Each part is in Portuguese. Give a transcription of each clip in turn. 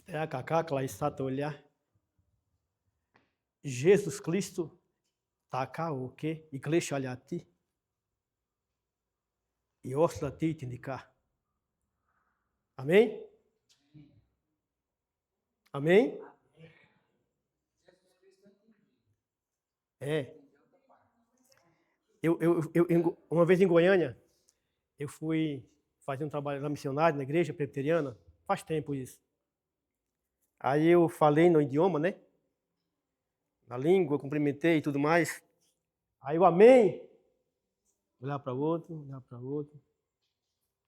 Kakak la Satolha, Jesus Cristo, taka o que? Igreja alhati, e ostra titinica. Amém? Amém? É. Uma vez em Goiânia, eu fui fazer um trabalho lá missionário na igreja presbiteriana, faz tempo isso. Aí eu falei no idioma, né? Na língua, cumprimentei e tudo mais. Aí eu amém. Olhar para outro, olhar para outro,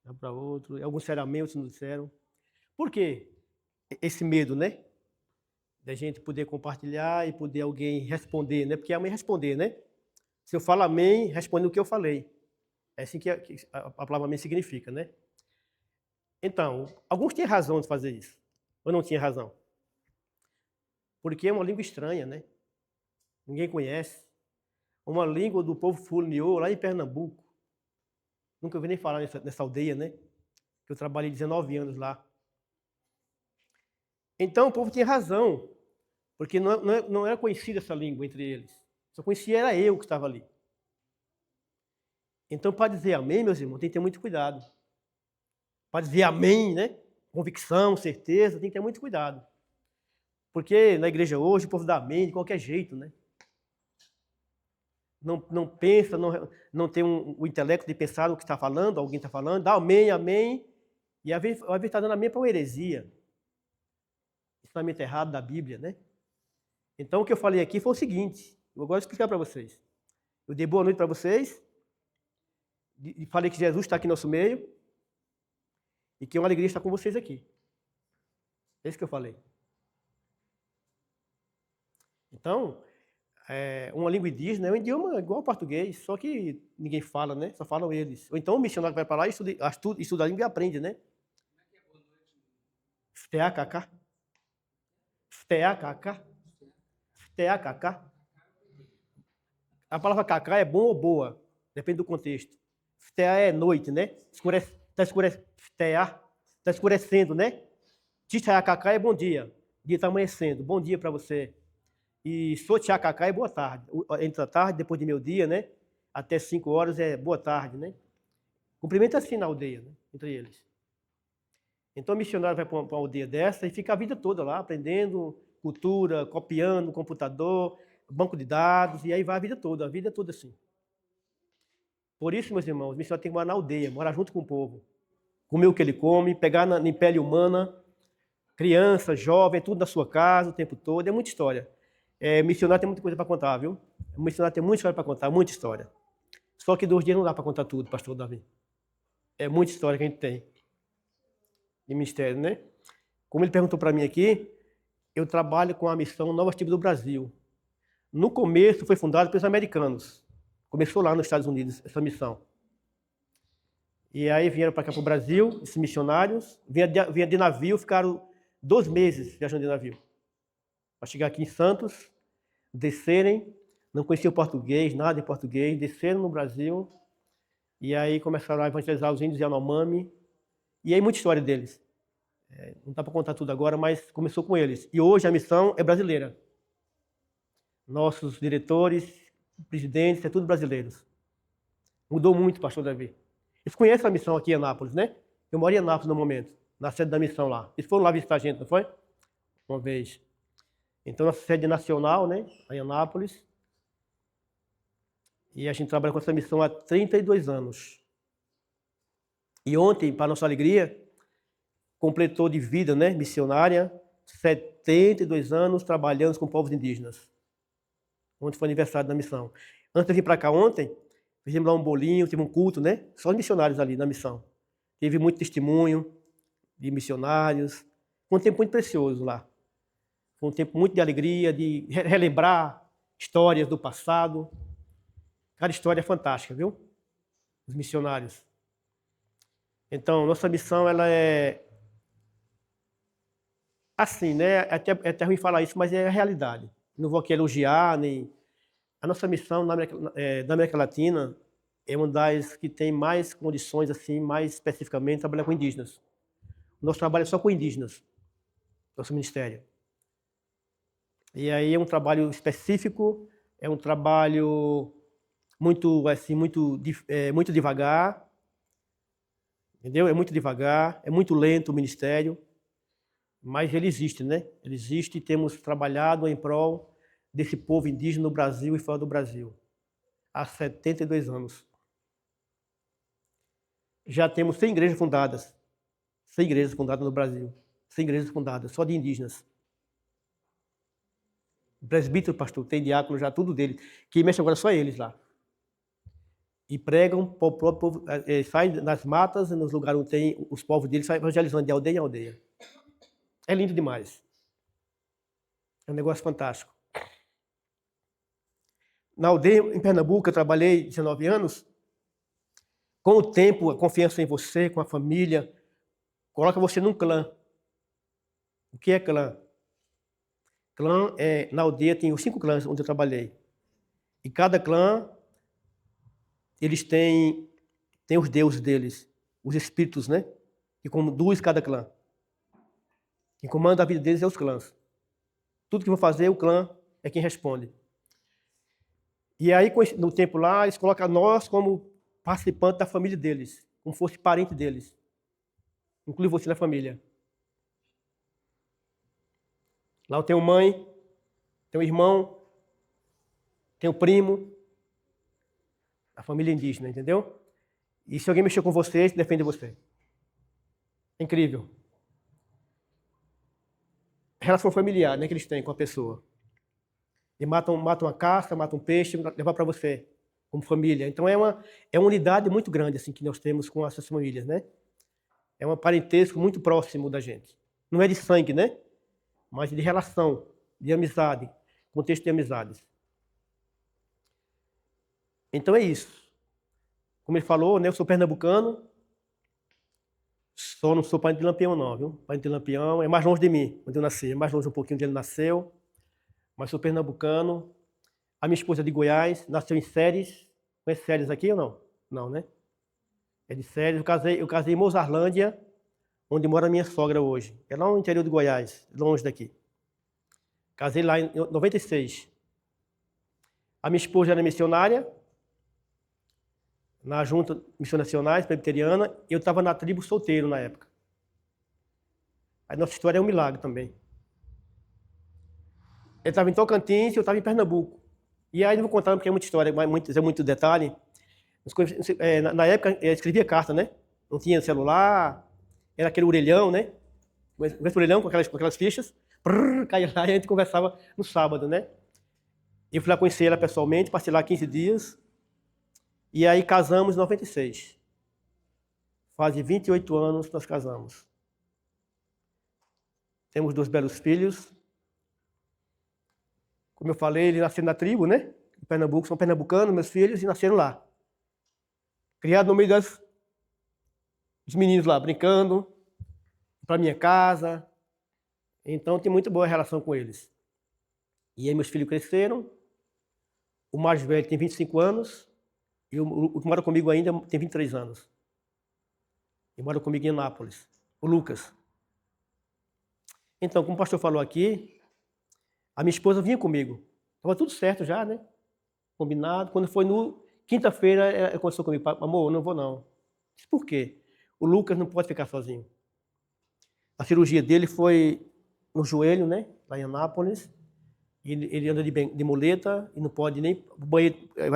olhar para outro. E alguns disseram amém, outros não disseram. Por quê? Esse medo, né? Da gente poder compartilhar e poder alguém responder, né? Porque amém é responder, né? Se eu falo amém, responde o que eu falei. É assim que a palavra amém significa, né? Então, alguns tinham razão de fazer isso. Ou não tinham razão? Porque é uma língua estranha, né? Ninguém conhece. Uma língua do povo Funiô, lá em Pernambuco. Nunca ouvi nem falar nessa aldeia, né? Que eu trabalhei 19 anos lá. Então o povo tinha razão, porque não era conhecida essa língua entre eles. Só conhecia era eu que estava ali. Então, para dizer amém, meus irmãos, tem que ter muito cuidado. Para dizer amém, né? Convicção, certeza, tem que ter muito cuidado. Porque na igreja hoje o povo dá amém de qualquer jeito, né? Não pensa, não tem o intelecto de pensar o que está falando, alguém está falando, dá amém, amém, e às vezes está dando amém para uma heresia. Ensinamento errado da Bíblia, né? Então o que eu falei aqui foi o seguinte, eu agora vou explicar para vocês. Eu dei boa noite para vocês, e falei que Jesus está aqui no nosso meio, e que é uma alegria estar com vocês aqui. É isso que eu falei. Então, uma língua indígena é um idioma igual ao português, só que ninguém fala, né? Só falam eles. Ou então o missionário vai para lá e estuda a língua e aprende, né? Steakaka. Steakaka. Steakaka. A palavra cacá é bom ou boa, depende do contexto. Stea é noite, né? Está escurecendo, né? Tchacacá é bom dia. Dia está amanhecendo. Bom dia para você. E Sotiacacá é boa tarde. Entre a tarde, depois de meio dia, né? Até 5 horas é boa tarde, né? Cumprimento assim na aldeia, né? Entre eles. Então o missionário vai para uma aldeia dessa e fica a vida toda lá, aprendendo cultura, copiando, computador, banco de dados, e aí vai a vida toda assim. Por isso, meus irmãos, o missionário tem que morar na aldeia, morar junto com o povo. Comer o que ele come, pegar em pele humana, criança, jovem, tudo na sua casa o tempo todo, é muita história. Missionário tem muita coisa para contar, viu? O missionário tem muita história para contar, muita história. Só que 2 dias não dá para contar tudo, pastor Davi. É muita história que a gente tem de ministério, né? Como ele perguntou para mim aqui, eu trabalho com a missão Novas Tribos do Brasil. No começo foi fundado pelos americanos. Começou lá nos Estados Unidos essa missão. E aí vieram para cá para o Brasil, esses missionários, vinha de navio, ficaram 2 meses viajando de navio. Para chegar aqui em Santos, descerem, não conheciam português, nada em português, desceram no Brasil, e aí começaram a evangelizar os índios Yanomami, e aí muita história deles. Não dá para contar tudo agora, mas começou com eles. E hoje a missão é brasileira. Nossos diretores, presidentes, é tudo brasileiros. Mudou muito, pastor Davi. Eles conhecem a missão aqui em Anápolis, né? Eu moro em Anápolis no momento, na sede da missão lá. Eles foram lá visitar a gente, não foi? Uma vez. Então, nossa sede nacional, né? Em Anápolis. E a gente trabalha com essa missão há 32 anos. E ontem, para nossa alegria, completou de vida, né? Missionária, 72 anos trabalhando com povos indígenas. Ontem foi aniversário da missão. Antes de vir para cá ontem, fizemos lá um bolinho, tive um culto, né? Só os missionários ali na missão. Teve muito testemunho de missionários. Foi um tempo muito precioso lá. Foi um tempo muito de alegria, de relembrar histórias do passado. Cada história é fantástica, viu? Os missionários. Então, nossa missão, ela é assim, né? É até ruim falar isso, mas é a realidade. Não vou aqui elogiar, nem... A nossa missão da América Latina é uma das que tem mais condições, assim, mais especificamente, trabalhar com indígenas. O nosso trabalho é só com indígenas. nosso ministério. E aí é um trabalho específico, é um trabalho muito, assim, muito devagar, entendeu? É muito devagar, é muito lento o ministério, mas ele existe, né? Ele existe e temos trabalhado em prol desse povo indígena no Brasil e fora do Brasil, há 72 anos. Já temos 100 igrejas fundadas. 100 igrejas fundadas no Brasil. 100 igrejas fundadas, só de indígenas. Presbítero, pastor, tem diácono já, tudo dele. Quem mexe agora só eles lá. E pregam para o próprio povo, saem nas matas, nos lugares onde tem os povos deles, saem evangelizando de aldeia em aldeia. É lindo demais. É um negócio fantástico. Na aldeia, em Pernambuco, eu trabalhei 19 anos. Com o tempo, a confiança em você, com a família, coloca você num clã. O que é clã? Clã na aldeia tem os 5 clãs onde eu trabalhei. E cada clã, eles têm os deuses deles, os espíritos, né? Que conduz cada clã. Quem comanda a vida deles é os clãs. Tudo que vão fazer, o clã é quem responde. E aí, no tempo lá, eles colocam nós como participantes da família deles, como fosse parente deles. Inclui você na família. Lá eu tenho mãe, tenho irmão, tenho primo, a família indígena, entendeu? E se alguém mexer com você, ele defende você. É incrível. Relação familiar, né, que eles têm com a pessoa. E matam uma caça, matam um peixe, levar para você, como família. Então é uma unidade muito grande assim que nós temos com essas famílias, né? É um parentesco muito próximo da gente. Não é de sangue, né? Mas de relação, de amizade, contexto de amizades. Então é isso. Como ele falou, né, eu sou pernambucano, só não sou parente de Lampião não, viu? Parente de Lampião é mais longe de mim, onde eu nasci, é mais longe um pouquinho onde ele nasceu, mas sou pernambucano. A minha esposa é de Goiás, nasceu em Séries. Conhece Séries aqui ou não? Não, né? É de Séries. Eu casei em Mozarlândia, onde mora a minha sogra hoje. É lá no interior de Goiás, longe daqui. Casei lá em 96. A minha esposa era missionária, na Junta Missões Nacionais, Presbiteriana. Eu estava na tribo solteiro na época. A nossa história é um milagre também. Eu estava em Tocantins e eu estava em Pernambuco. E aí não vou contar porque é muita história, é muito detalhe. Na época eu escrevia carta, né? Não tinha celular, era aquele orelhão, né? Esse orelhão com aquelas fichas. Caía lá e a gente conversava no sábado, né? Eu fui lá conhecer ela pessoalmente, passei lá 15 dias. E aí casamos em 96. Faz 28 anos que nós casamos. Temos 2 belos filhos. Como eu falei, ele nasceu na tribo, né? Em Pernambuco, são pernambucanos, meus filhos, e nasceram lá. Criado no meio dos meninos lá, brincando, para minha casa. Então, tem muito boa relação com eles. E aí meus filhos cresceram. O mais velho tem 25 anos. E o que mora comigo ainda tem 23 anos. E mora comigo em Anápolis. O Lucas. Então, como o pastor falou aqui, a minha esposa vinha comigo. Estava tudo certo já, né? Combinado. Quando foi no quinta-feira, ela conversou comigo. Amor, eu não vou não. Disse, por quê? O Lucas não pode ficar sozinho. A cirurgia dele foi no joelho, né? Lá em Anápolis. Ele anda de muleta e não pode nem... vai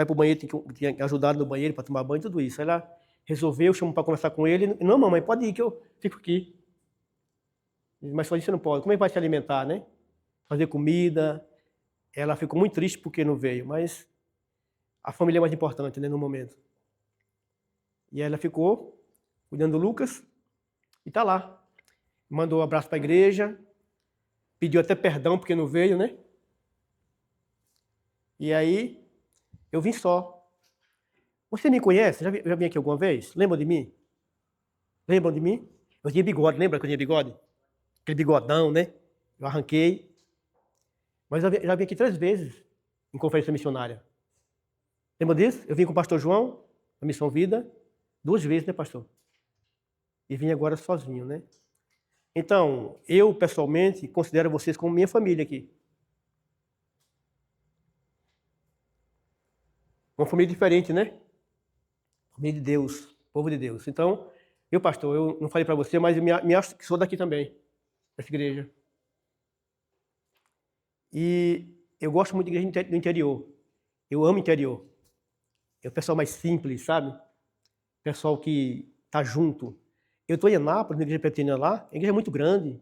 para o banheiro, tem que ajudar no banheiro para tomar banho, tudo isso. Aí ela resolveu, chamou para conversar com ele. Não, mamãe, pode ir que eu fico aqui. Mas só isso não pode. Como é que vai se alimentar, né? Fazer comida. Ela ficou muito triste porque não veio, mas a família é mais importante, né, no momento. E ela ficou cuidando do Lucas e está lá. Mandou um abraço para a igreja, pediu até perdão porque não veio, né? E aí, eu vim só. Você me conhece? Já vim aqui alguma vez? Lembram de mim? Lembram de mim? Eu tinha bigode, lembra que eu tinha bigode? Aquele bigodão, né? Eu arranquei. Mas eu já vim aqui 3 vezes em conferência missionária. Lembra disso? Eu vim com o pastor João, na Missão Vida, 2 vezes, né, pastor? E vim agora sozinho, né? Então, eu, pessoalmente, considero vocês como minha família aqui. Uma família diferente, né? Família de Deus, povo de Deus. Então, eu, pastor, eu não falei para você, mas eu me acho que sou daqui também, dessa igreja. E eu gosto muito de igreja do interior. Eu amo o interior. É o pessoal mais simples, sabe? Pessoal que tá junto. Eu estou em Anápolis, na igreja presbiteriana lá, a igreja é muito grande,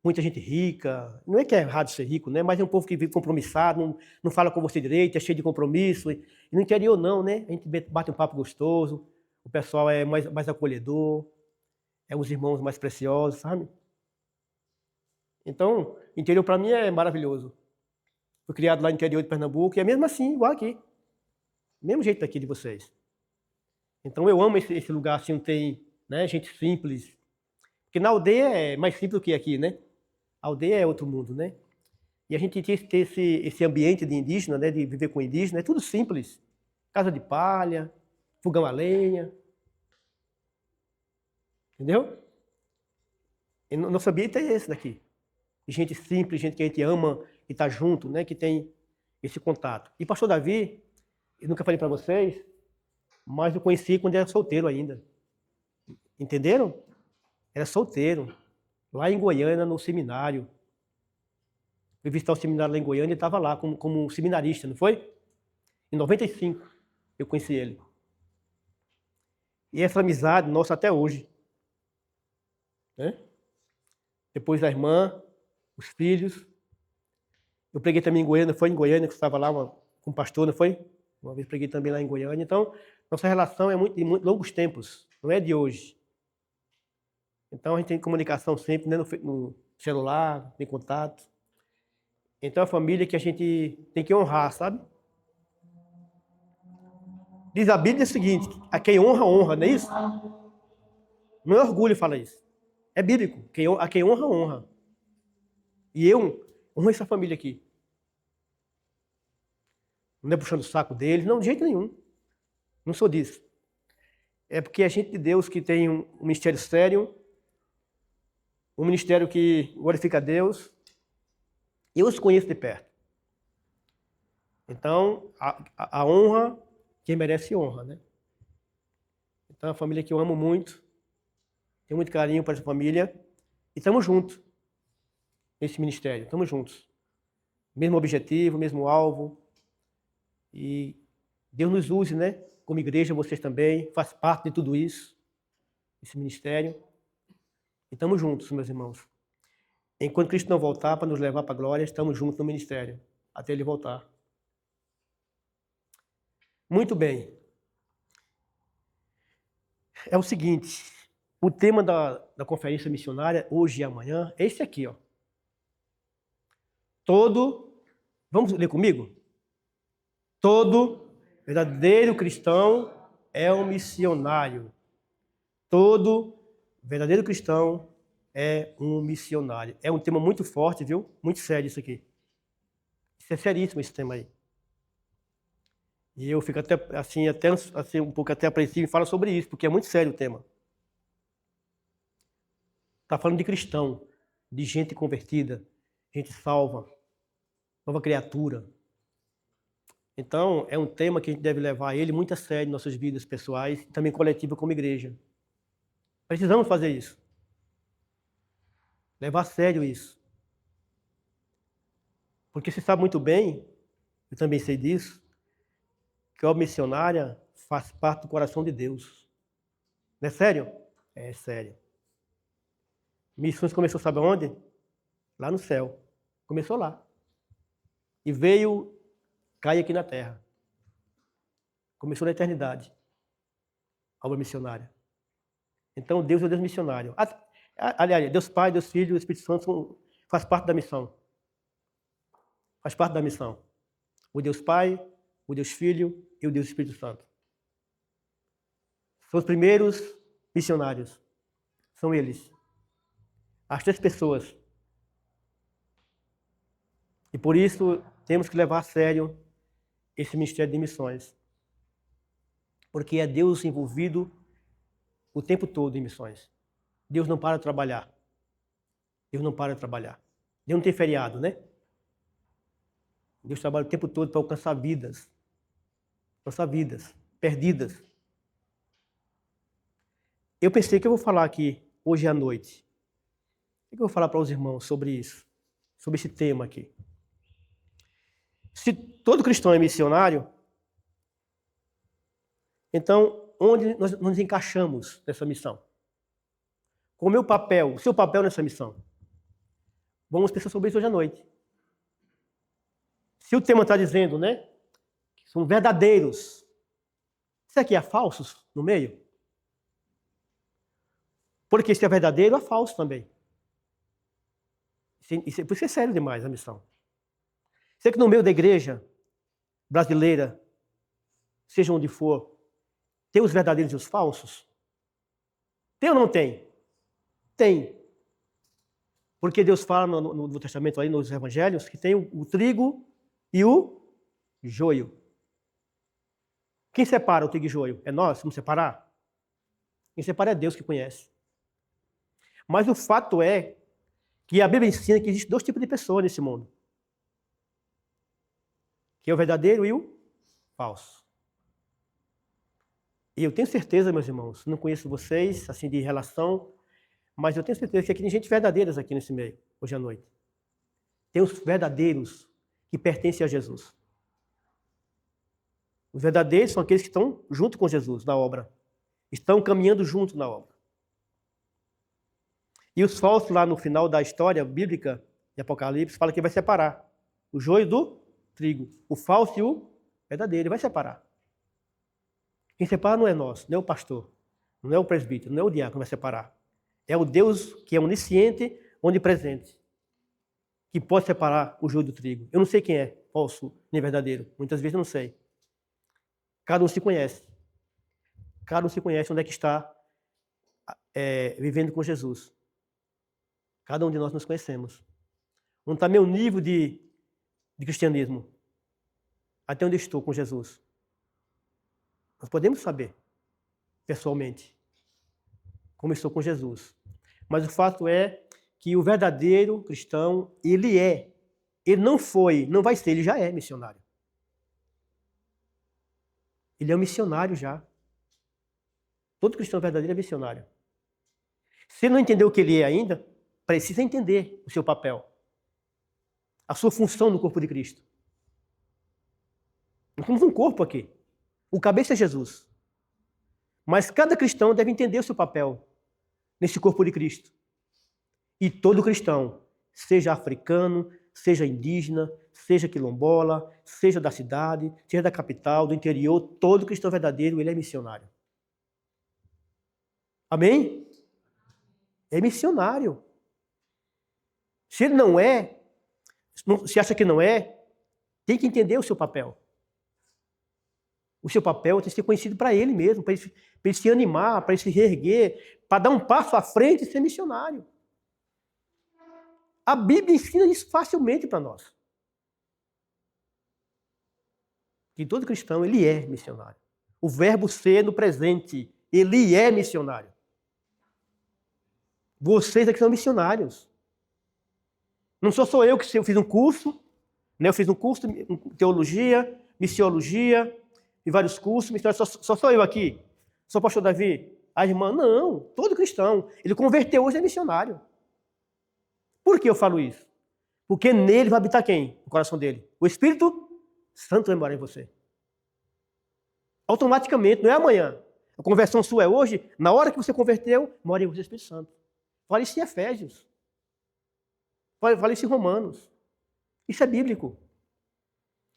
muita gente rica. Não é que é errado ser rico, né? Mas é um povo que vive compromissado, não fala com você direito, é cheio de compromisso. E no interior não, né? A gente bate um papo gostoso, o pessoal é mais acolhedor, é os irmãos mais preciosos, sabe? Então, interior para mim é maravilhoso. Fui criado lá no interior de Pernambuco e é mesmo assim, igual aqui. Mesmo jeito daqui de vocês. Então eu amo esse lugar assim, onde tem, né, gente simples. Porque na aldeia é mais simples do que aqui, né? A aldeia é outro mundo, né? E a gente tem que ter esse ambiente de indígena, né, de viver com indígena, é tudo simples. Casa de palha, fogão a lenha. Entendeu? E nosso ambiente é esse daqui. De gente simples, gente que a gente ama, que está junto, né, que tem esse contato. E pastor Davi, eu nunca falei para vocês, mas eu conheci quando era solteiro ainda. Entenderam? Era solteiro. Lá em Goiânia, no seminário. Fui visitar o seminário lá em Goiânia e estava lá como seminarista, não foi? Em 95 eu conheci ele. E essa amizade nossa até hoje. Né? Depois da irmã, os filhos. Eu preguei também em Goiânia, foi em Goiânia que você estava lá com o pastor, não foi? Uma vez preguei também lá em Goiânia. Então, nossa relação é de muito longos tempos, não é de hoje. Então, a gente tem comunicação sempre, né, no celular, tem contato. Então, é a família que a gente tem que honrar, sabe? Diz a Bíblia o seguinte, a quem honra, honra, não é isso? Não é orgulho falar isso. É bíblico, a quem honra, honra. E eu honro essa família aqui. Não é puxando o saco deles, não, de jeito nenhum. Não sou disso. É porque a gente de Deus que tem um ministério sério, um ministério que glorifica a Deus, eu os conheço de perto. Então, a honra, quem merece honra, né? Então, é uma família que eu amo muito, tenho muito carinho para essa família, e estamos juntos nesse ministério, estamos juntos. Mesmo objetivo, mesmo alvo, e Deus nos use, né? Como igreja, vocês também, faz parte de tudo isso, esse ministério. E estamos juntos, meus irmãos. Enquanto Cristo não voltar para nos levar para a glória, estamos juntos no ministério, até Ele voltar. Muito bem. É o seguinte, o tema da conferência missionária, hoje e amanhã, é esse aqui, ó. Vamos ler comigo? Todo verdadeiro cristão é um missionário. Todo verdadeiro cristão é um missionário. É um tema muito forte, viu? Muito sério isso aqui. Isso é seríssimo, esse tema aí. E eu fico até um pouco até apreensivo em falar sobre isso, porque é muito sério o tema. Está falando de cristão, de gente convertida, gente salva, nova criatura. Então, é um tema que a gente deve levar ele muito a sério em nossas vidas pessoais e também coletiva como igreja. Precisamos fazer isso. Levar a sério isso. Porque você sabe muito bem, eu também sei disso, que a obra missionária faz parte do coração de Deus. Não é sério? É sério. Missões começou, sabe onde? Lá no céu. Começou lá. E veio cair aqui na terra. Começou na eternidade. A obra missionária. Então, Deus é o Deus missionário. Aliás, Deus Pai, Deus Filho e o Espírito Santo faz parte da missão. Faz parte da missão. O Deus Pai, o Deus Filho e o Deus Espírito Santo. São os primeiros missionários. São eles. As 3 pessoas. E por isso temos que levar a sério esse ministério de missões. Porque é Deus envolvido o tempo todo em missões. Deus não para de trabalhar. Deus não para de trabalhar. Deus não tem feriado, né? Deus trabalha o tempo todo para alcançar vidas perdidas. Eu pensei que eu vou falar aqui hoje à noite. O que eu vou falar para os irmãos sobre isso? Sobre esse tema aqui. Se todo cristão é missionário, então onde nós nos encaixamos nessa missão? Qual o meu papel, o seu papel nessa missão? Vamos pensar sobre isso hoje à noite. Se o tema está dizendo, né, que são verdadeiros, será que há falsos no meio? Porque se é verdadeiro, há falso também. Por isso é sério demais a missão. Será que no meio da igreja brasileira, seja onde for, tem os verdadeiros e os falsos? Tem ou não tem? Tem. Porque Deus fala no Novo Testamento, aí nos Evangelhos, que tem o trigo e o joio. Quem separa o trigo e o joio? É nós? Vamos separar? Quem separa é Deus que conhece. Mas o fato é que a Bíblia ensina que existem dois tipos de pessoas nesse mundo. Que é o verdadeiro e o falso. E eu tenho certeza, meus irmãos, não conheço vocês, assim, de relação, mas eu tenho certeza que aqui tem gente verdadeiras aqui nesse meio, hoje à noite. Tem os verdadeiros que pertencem a Jesus. Os verdadeiros são aqueles que estão junto com Jesus na obra. Estão caminhando junto na obra. E os falsos lá no final da história bíblica de Apocalipse fala que vai separar o joio do trigo. O falso e o verdadeiro. Ele vai separar. Quem separa não é nós, não é o pastor, não é o presbítero, não é o diácono que vai separar. É o Deus que é onisciente, onipresente, que pode separar o joio do trigo. Eu não sei quem é falso nem verdadeiro. Muitas vezes eu não sei. Cada um se conhece. Cada um se conhece onde é que está vivendo com Jesus. Cada um de nós nos conhecemos. Onde está meu nível de cristianismo? Até onde eu estou com Jesus? Nós podemos saber, pessoalmente, como eu estou com Jesus. Mas o fato é que o verdadeiro cristão, ele não foi, não vai ser, ele já é missionário. Ele é um missionário já. Todo cristão verdadeiro é missionário. Se ele não entendeu o que ele é ainda, precisa entender o seu papel, a sua função no corpo de Cristo. Nós temos um corpo aqui. O cabeça é Jesus. Mas cada cristão deve entender o seu papel nesse corpo de Cristo. E todo cristão, seja africano, seja indígena, seja quilombola, seja da cidade, seja da capital, do interior, todo cristão verdadeiro, ele é missionário. Amém? É missionário. Se ele não é, se acha que não é, tem que entender o seu papel. O seu papel tem que ser conhecido para ele mesmo, para ele se animar, para ele se reerguer, para dar um passo à frente e ser missionário. A Bíblia ensina isso facilmente para nós. Que todo cristão, ele é missionário. O verbo ser no presente, ele é missionário. Vocês aqui são missionários. Não sou eu que fiz um curso, né? Eu fiz um curso de teologia, missiologia, e vários cursos, só sou eu aqui. Sou o pastor Davi. A irmã, não. Todo cristão. Ele converteu hoje, é missionário. Por que eu falo isso? Porque nele vai habitar quem? No coração dele. O Espírito Santo vai morar em você. Automaticamente, não é amanhã. A conversão sua é hoje, na hora que você converteu, mora em você o Espírito Santo. Fala isso em Efésios. Fala isso em Romanos. Isso é bíblico.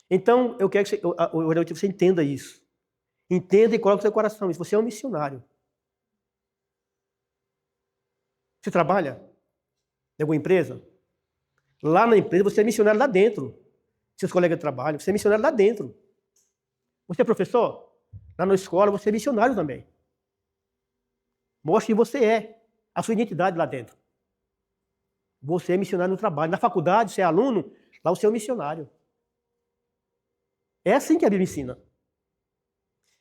Então, eu quero que você entenda isso. Entenda e coloque no seu coração isso. Você é um missionário. Você trabalha em alguma empresa? Lá na empresa, você é missionário lá dentro. Seus colegas de trabalho, você é missionário lá dentro. Você é professor? Lá na escola, você é missionário também. Mostre que você é. A sua identidade lá dentro. Você é missionário no trabalho. Na faculdade, você é aluno, lá você é um missionário. É assim que a Bíblia ensina.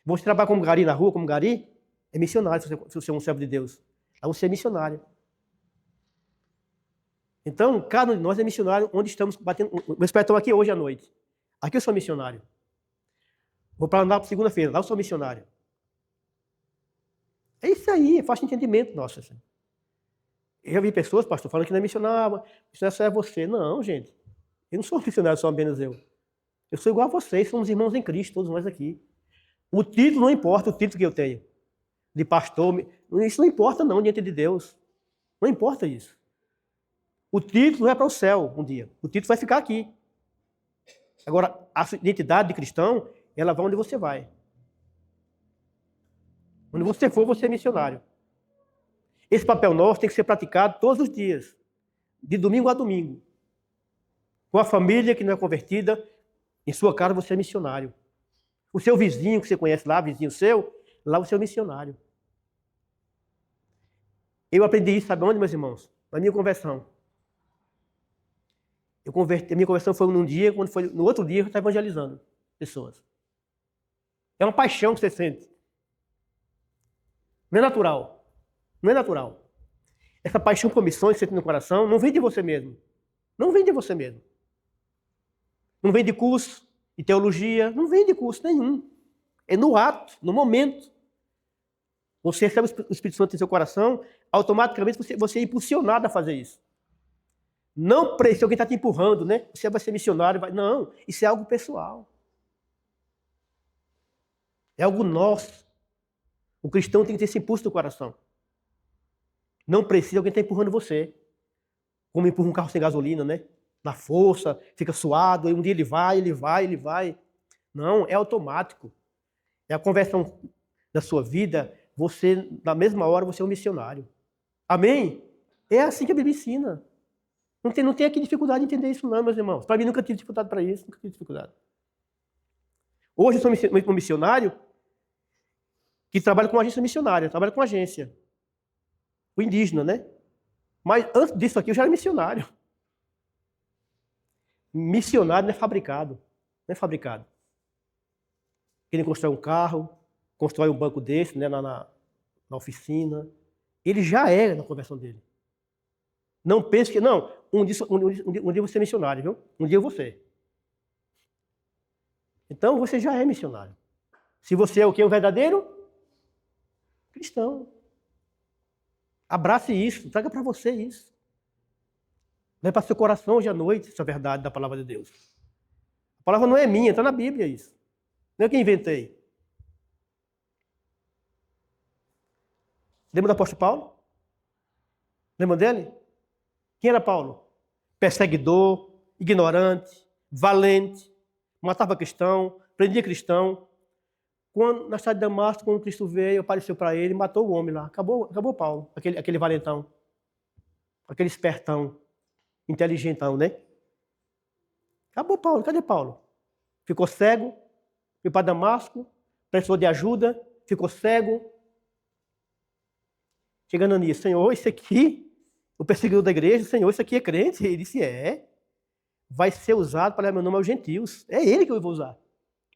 Você trabalha como gari na rua, como gari, é missionário se você é um servo de Deus. Lá você é missionário. Então, cada um de nós é missionário onde estamos batendo. Meus pais estão aqui hoje à noite. Aqui eu sou missionário. Vou para andar para segunda-feira, lá eu sou missionário. É isso aí, é fácil de entendimento, nossa. Eu já vi pessoas, pastor, falando que não é missionário, missionário só é você. Não, gente. Eu não sou missionário só apenas eu. Eu sou igual a vocês, somos irmãos em Cristo, todos nós aqui. O título não importa, o título que eu tenho. De pastor, isso não importa não diante de Deus. Não importa isso. O título é para o céu um dia. O título vai ficar aqui. Agora, a identidade de cristão, ela vai onde você vai. Onde você for, você é missionário. Esse papel nosso tem que ser praticado todos os dias. De domingo a domingo. Com a família que não é convertida, em sua casa você é missionário. O seu vizinho que você conhece lá, vizinho seu, lá você é um missionário. Eu aprendi isso, sabe onde, meus irmãos? Na minha conversão. A minha conversão foi num dia, quando foi no outro dia eu estava evangelizando pessoas. É uma paixão que você sente. Não é natural. Não é natural. Essa paixão por missões que você tem no coração não vem de você mesmo. Não vem de você mesmo. Não vem de curso de teologia, não vem de curso nenhum. É no ato, no momento. Você recebe o Espírito Santo em seu coração, automaticamente você é impulsionado a fazer isso. Não precisa alguém está te empurrando, né? Você vai ser missionário. Não, isso é algo pessoal. É algo nosso. O cristão tem que ter esse impulso do coração. Não precisa alguém estar empurrando você. Como empurra um carro sem gasolina, né? Na força, fica suado, aí um dia ele vai. Não, é automático. É a conversão da sua vida, você, na mesma hora, você é um missionário. Amém? É assim que a Bíblia ensina. Não tem aqui dificuldade de entender isso não, meus irmãos. Para mim nunca tive dificuldade para isso, nunca tive dificuldade. Hoje eu sou um missionário que trabalha com agência missionária, trabalha com agência. O indígena, né? Mas antes disso aqui eu já era missionário. Missionário não é fabricado. Não é fabricado. Quem constrói um carro, constrói um banco desse, né, na oficina. Ele já é na conversão dele. Não pense que, não, um dia você é missionário, viu? Um dia você. Então você já é missionário. Se você é o quê? Um verdadeiro cristão. Abrace isso, traga para você isso. Leve para seu coração hoje à noite essa verdade da palavra de Deus. A palavra não é minha, está na Bíblia isso. Não é eu que inventei. Lembra do apóstolo Paulo? Lembra dele? Quem era Paulo? Perseguidor, ignorante, valente, matava cristão, prendia cristão. Quando, na cidade de Damasco, quando Cristo veio, apareceu para ele, matou o homem lá. Acabou Paulo, aquele valentão, aquele espertão, inteligentão, né? Acabou Paulo, cadê Paulo? Ficou cego, foi para Damasco, precisou de ajuda, ficou cego. Chegando nisso, Senhor, isso aqui, o perseguidor da igreja, Senhor, isso aqui é crente? Ele disse, vai ser usado para levar meu nome aos gentios. É ele que eu vou usar.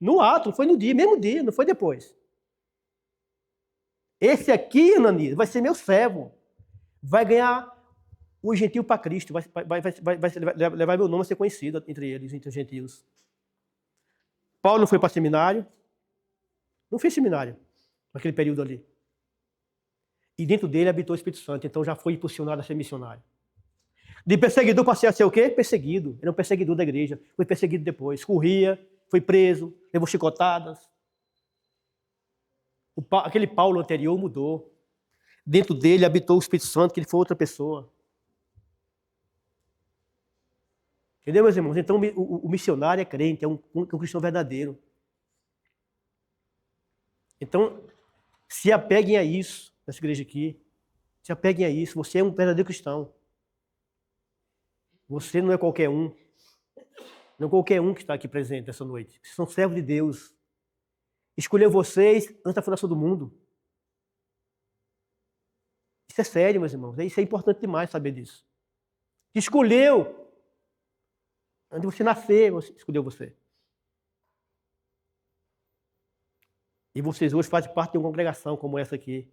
No ato, não foi no dia, mesmo dia, não foi depois. Esse aqui, Ananias, vai ser meu servo. Vai ganhar o gentil para Cristo. Vai levar meu nome a ser conhecido entre eles, entre os gentios. Paulo não foi para seminário. Não fez seminário naquele período ali. E dentro dele habitou o Espírito Santo. Então já foi impulsionado a ser missionário. De perseguidor passei a ser o quê? Perseguido. Era um perseguidor da igreja. Foi perseguido depois. Corria, foi preso, levou chicotadas. Aquele Paulo anterior mudou. Dentro dele habitou o Espírito Santo, que ele foi outra pessoa. Entendeu, meus irmãos? Então o missionário é crente, é um cristão verdadeiro. Então, se apeguem a isso, nessa igreja aqui. Se apeguem a isso. Você é um verdadeiro cristão. Você não é qualquer um. Não é qualquer um que está aqui presente essa noite. Vocês são servos de Deus. Escolheu vocês antes da fundação do mundo. Isso é sério, meus irmãos. Isso é importante demais saber disso. Escolheu. Antes de você nascer, escolheu você. E vocês hoje fazem parte de uma congregação como essa aqui.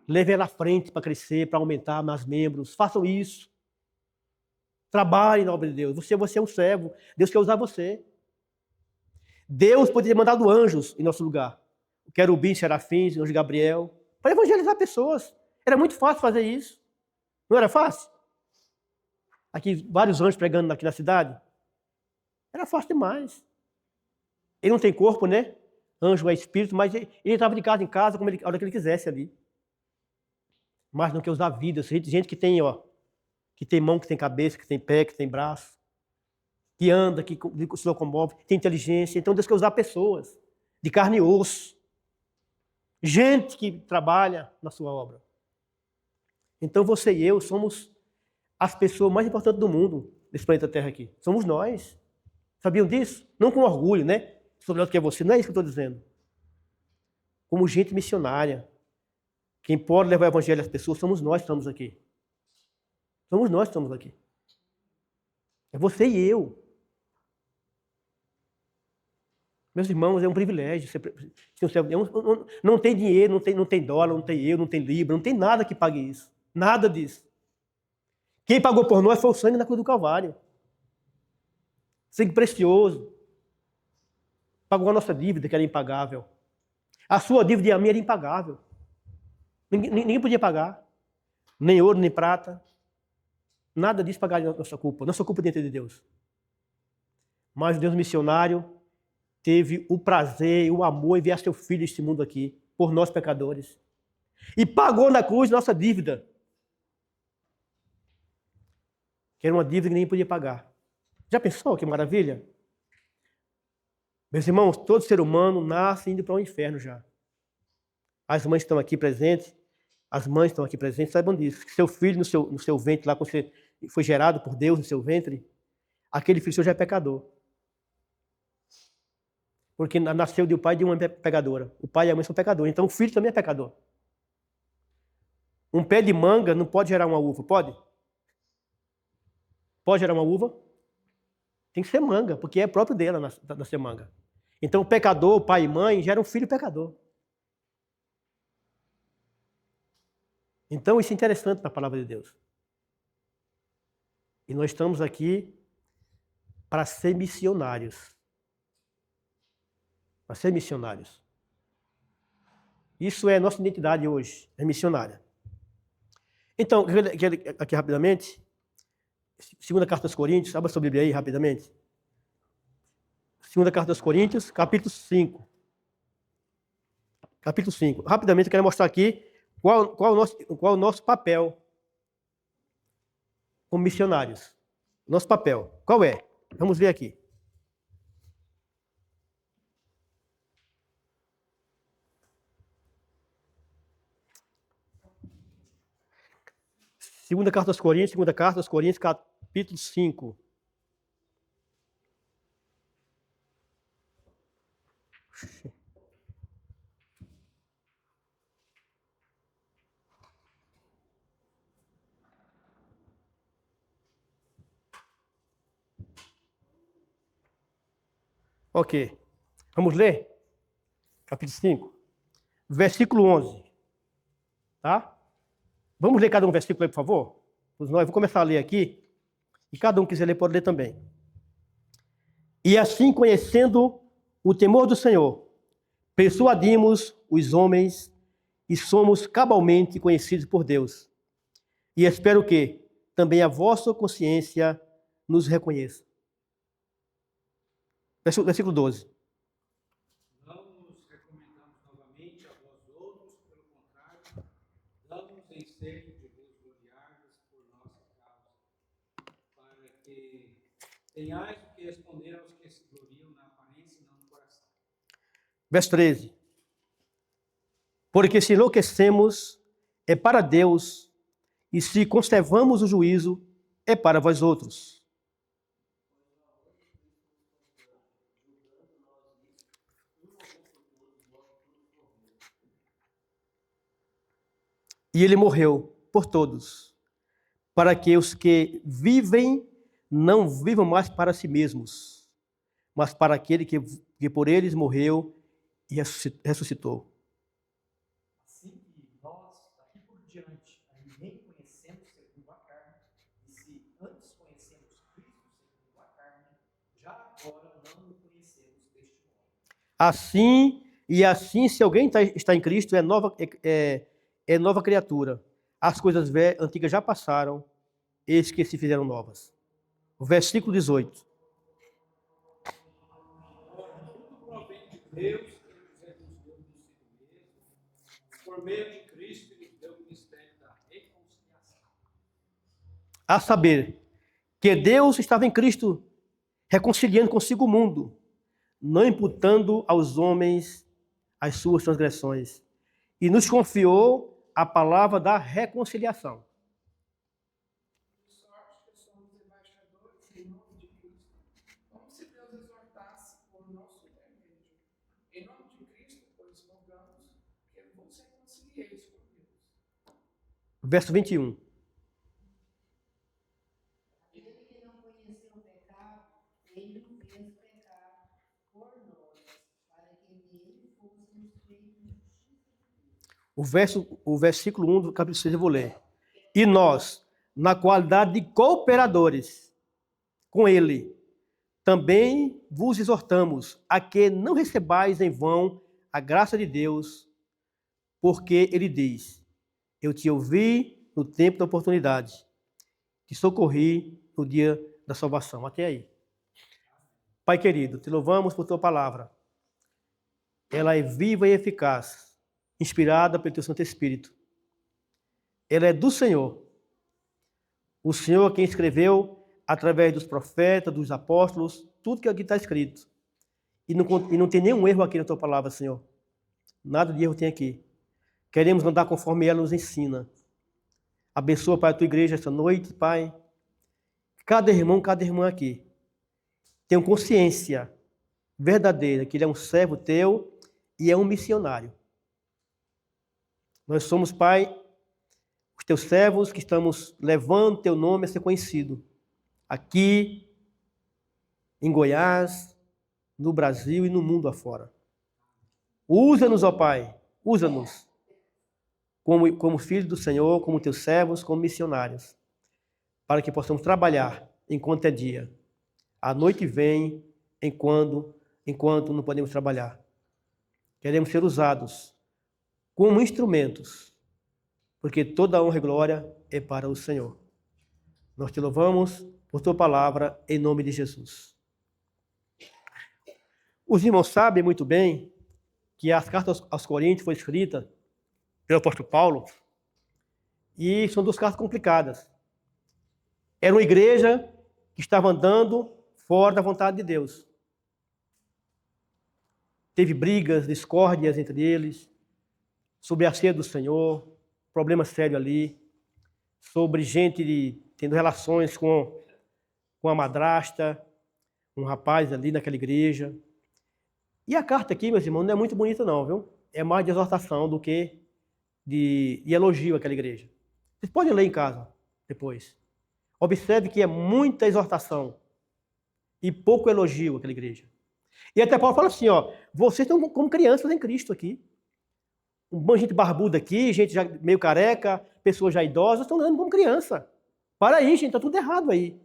Levem ela à frente para crescer, para aumentar mais membros. Façam isso. Trabalhe na obra de Deus. Você é um servo. Deus quer usar você. Deus poderia ter mandado anjos em nosso lugar. Querubins, serafins, o anjo Gabriel, para evangelizar pessoas. Era muito fácil fazer isso. Não era fácil? Aqui, vários anjos pregando aqui na cidade. Era fácil demais. Ele não tem corpo, né? Anjo é espírito, mas ele estava de casa em casa, como a hora que ele quisesse ali. Mas não quer usar vidas. Gente que tem, que tem mão, que tem cabeça, que tem pé, que tem braço, que anda, que se locomove, tem inteligência. Então Deus quer usar pessoas de carne e osso. Gente que trabalha na sua obra. Então você e eu somos as pessoas mais importantes do mundo, desse planeta Terra aqui. Somos nós. Sabiam disso? Não com orgulho, né? Sou melhor do que você. Não é isso que eu estou dizendo. Como gente missionária. Quem pode levar o evangelho às pessoas somos nós que estamos aqui. Somos nós que estamos aqui. É você e eu. Meus irmãos, é um privilégio. Não tem dinheiro, não tem dólar, não tem euro, não tem libra, não tem nada que pague isso. Nada disso. Quem pagou por nós foi o sangue na cruz do Calvário. Sangue precioso. Pagou a nossa dívida, que era impagável. A sua dívida e a minha era impagável. Ninguém podia pagar. Nem ouro, nem prata. Nada disso pagaria a nossa culpa. Nossa culpa diante de Deus. Mas o Deus missionário teve o prazer e o amor em enviar seu filho a este mundo aqui, por nós pecadores. E pagou na cruz nossa dívida. Que era uma dívida que ninguém podia pagar. Já pensou que maravilha? Meus irmãos, todo ser humano nasce indo para o inferno já. As mães estão aqui presentes, saibam disso. Que seu filho no seu ventre, lá quando você foi gerado por Deus no seu ventre, aquele filho seu já é pecador. Porque nasceu de um pai e de uma mãe pecadora. O pai e a mãe são pecadores, então o filho também é pecador. Um pé de manga não pode gerar uma uva, pode? Pode gerar uma uva? Tem que ser manga, porque é próprio dela nascer manga. Então o pecador, pai e mãe, gera um filho pecador. Então isso é interessante na palavra de Deus. E nós estamos aqui para ser missionários. Para ser missionários. Isso é a nossa identidade hoje, é missionária. Então, aqui rapidamente, segunda carta aos Coríntios, abra sua Bíblia aí rapidamente. Segunda carta aos Coríntios, capítulo 5. Capítulo 5. Rapidamente eu quero mostrar aqui qual é o nosso papel como missionários. Nosso papel. Qual é? Vamos ver aqui. Segunda carta aos Coríntios, capítulo 5. Ok. Vamos ler? Capítulo 5. Versículo 11. Tá? Vamos ler cada um versículo aí, por favor? Eu vou começar a ler aqui. E cada um quiser ler, pode ler também. E assim, conhecendo o temor do Senhor, persuadimos os homens e somos cabalmente conhecidos por Deus. E espero que também a vossa consciência nos reconheça. Versículo 12. Não nos recomendamos novamente a vós outros, pelo contrário, damos ensejo de vos gloriardes por nossa causa, para que tenhais o que responder aos que se gloriam na aparência e não no coração. Verso 13. Porque se enlouquecemos, é para Deus, e se conservamos o juízo, é para vós outros. E ele morreu por todos, para que os que vivem não vivam mais para si mesmos, mas para aquele que por eles morreu e ressuscitou. Assim que nós, daqui por diante, nem conhecemos segundo a carne, e se antes conhecemos Assim, e assim, se alguém está em Cristo, é nova criatura. As coisas antigas já passaram, eis que se fizeram novas. O versículo 18. Tudo provém de Deus, que nos reconciliou consigo mesmo, por meio de Cristo, e nos deu o ministério da reconciliação. A saber, que Deus estava em Cristo, reconciliando consigo o mundo, não imputando aos homens as suas transgressões, e nos confiou a palavra da reconciliação. De sorte que somos embaixadores em nome de Cristo, como se Deus exortasse por nosso intermédio. Em nome de Cristo, pois rogamos que vos reconcilieis com Deus. Verso 21. Aquele que não conheceu o pecado, ele o fez pecar por nós, para que nele fôssemos feitos justiça. O versículo 1 do capítulo 6 eu vou ler. E nós, na qualidade de cooperadores com ele, também vos exortamos a que não recebais em vão a graça de Deus, porque ele diz, eu te ouvi no tempo da oportunidade, te socorri no dia da salvação. Até aí. Pai querido, te louvamos por tua palavra. Ela é viva e eficaz, inspirada pelo teu Santo Espírito. Ela é do Senhor. O Senhor é quem escreveu através dos profetas, dos apóstolos, tudo que aqui está escrito. E não tem nenhum erro aqui na tua palavra, Senhor. Nada de erro tem aqui. Queremos andar conforme ela nos ensina. Abençoa, Pai, a tua igreja esta noite, Pai. Cada irmã aqui tem consciência verdadeira que ele é um servo teu e é um missionário. Nós somos, Pai, os teus servos que estamos levando teu nome a ser conhecido. Aqui, em Goiás, no Brasil e no mundo afora. Usa-nos, ó Pai, usa-nos como filhos do Senhor, como teus servos, como missionários, para que possamos trabalhar enquanto é dia. A noite vem enquanto não podemos trabalhar. Queremos ser usados como instrumentos, porque toda honra e glória é para o Senhor. Nós te louvamos por tua palavra, em nome de Jesus. Os irmãos sabem muito bem que as cartas aos Coríntios foram escritas pelo apóstolo Paulo, e são duas cartas complicadas. Era uma igreja que estava andando fora da vontade de Deus. Teve brigas, discórdias entre eles, sobre a ceia do Senhor, problema sério ali, sobre gente tendo relações com a madrasta, um rapaz ali naquela igreja. E a carta aqui, meus irmãos, não é muito bonita não, viu? É mais de exortação do que de elogio àquela igreja. Vocês podem ler em casa depois. Observe que é muita exortação e pouco elogio àquela igreja. E até Paulo fala assim, ó, vocês estão como crianças em Cristo aqui. Um monte de gente barbuda aqui, gente já meio careca, pessoas já idosas, estão andando como criança. Para aí, gente, está tudo errado aí.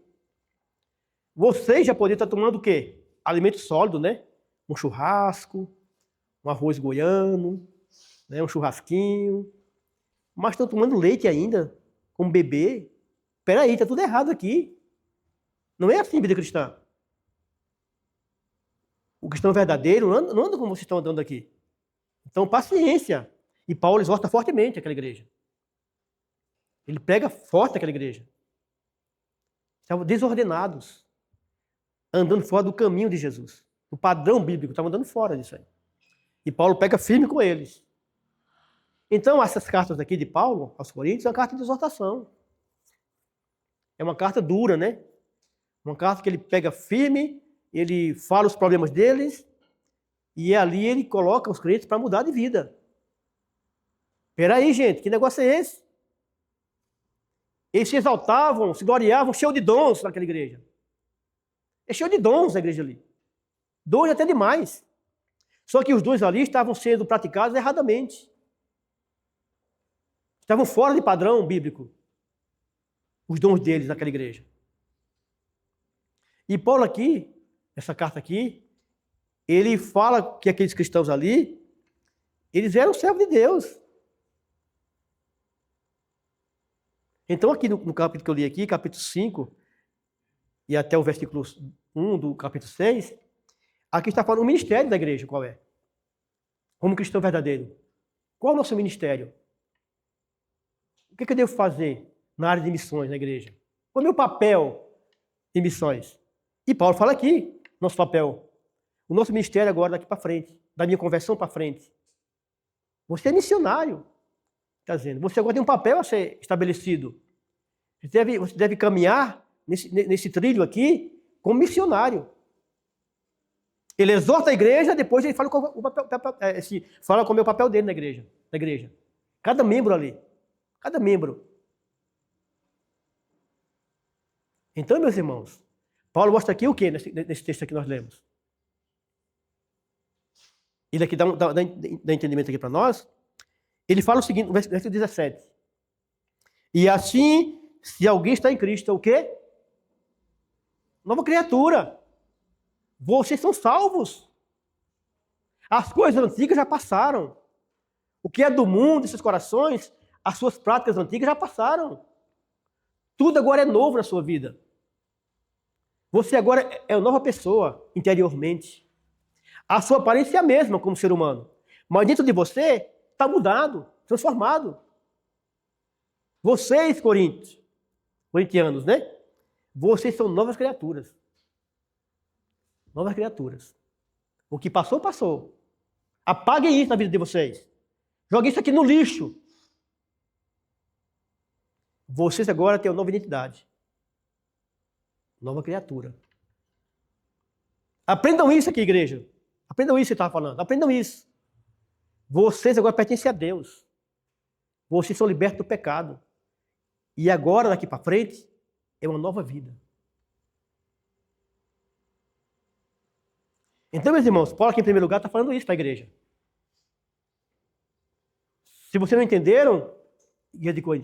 Vocês já poderiam estar tomando o quê? Alimento sólido, né? Um churrasco, um arroz goiano, né? Um churrasquinho. Mas estão tomando leite ainda, como bebê. Espera aí, está tudo errado aqui. Não é assim a vida cristã. O cristão verdadeiro não anda como vocês estão andando aqui. Então, paciência. E Paulo exorta fortemente aquela igreja. Ele pega forte aquela igreja. Estavam desordenados, andando fora do caminho de Jesus. O padrão bíblico, estavam andando fora disso aí. E Paulo pega firme com eles. Então, essas cartas aqui de Paulo aos Coríntios é uma carta de exortação. É uma carta dura, né? Uma carta que ele pega firme, ele fala os problemas deles, e ali ele coloca os crentes para mudar de vida. Peraí, gente, que negócio é esse? Eles se exaltavam, se gloriavam, cheio de dons naquela igreja. É cheio de dons a igreja ali. Dons até demais. Só que os dons ali estavam sendo praticados erradamente. Estavam fora de padrão bíblico. Os dons deles naquela igreja. E Paulo aqui, essa carta aqui, ele fala que aqueles cristãos ali, eles eram servos de Deus. Então, aqui no capítulo que eu li aqui, capítulo 5, e até o versículo 1 do capítulo 6, aqui está falando o ministério da igreja, qual é? Como cristão verdadeiro. Qual é o nosso ministério? O que eu devo fazer na área de missões na igreja? Qual é o meu papel em missões? E Paulo fala aqui, nosso papel. O nosso ministério agora daqui para frente, da minha conversão para frente. Você é missionário, está dizendo. Você agora tem um papel a ser estabelecido. Você deve caminhar nesse trilho aqui como missionário. Ele exorta a igreja, depois ele fala fala como é o papel dele na igreja. Cada membro ali. Cada membro. Então, meus irmãos, Paulo mostra aqui o que nesse texto que nós lemos? Ele aqui dá entendimento aqui para nós. Ele fala o seguinte, no versículo 17. E assim, se alguém está em Cristo, é o quê? Nova criatura. Vocês são salvos. As coisas antigas já passaram. O que é do mundo, esses corações, as suas práticas antigas já passaram. Tudo agora é novo na sua vida. Você agora é uma nova pessoa interiormente. A sua aparência é a mesma como ser humano. Mas dentro de você está mudado, transformado. Vocês, corintianos, né? Vocês são novas criaturas. Novas criaturas. O que passou, passou. Apaguem isso na vida de vocês. Joguem isso aqui no lixo. Vocês agora têm uma nova identidade. Nova criatura. Aprendam isso aqui, igreja. Aprendam isso que eu estava falando. Aprendam isso. Vocês agora pertencem a Deus. Vocês são libertos do pecado. E agora, daqui para frente, é uma nova vida. Então, meus irmãos, Paulo aqui em primeiro lugar está falando isso para a igreja. Se vocês não entenderam,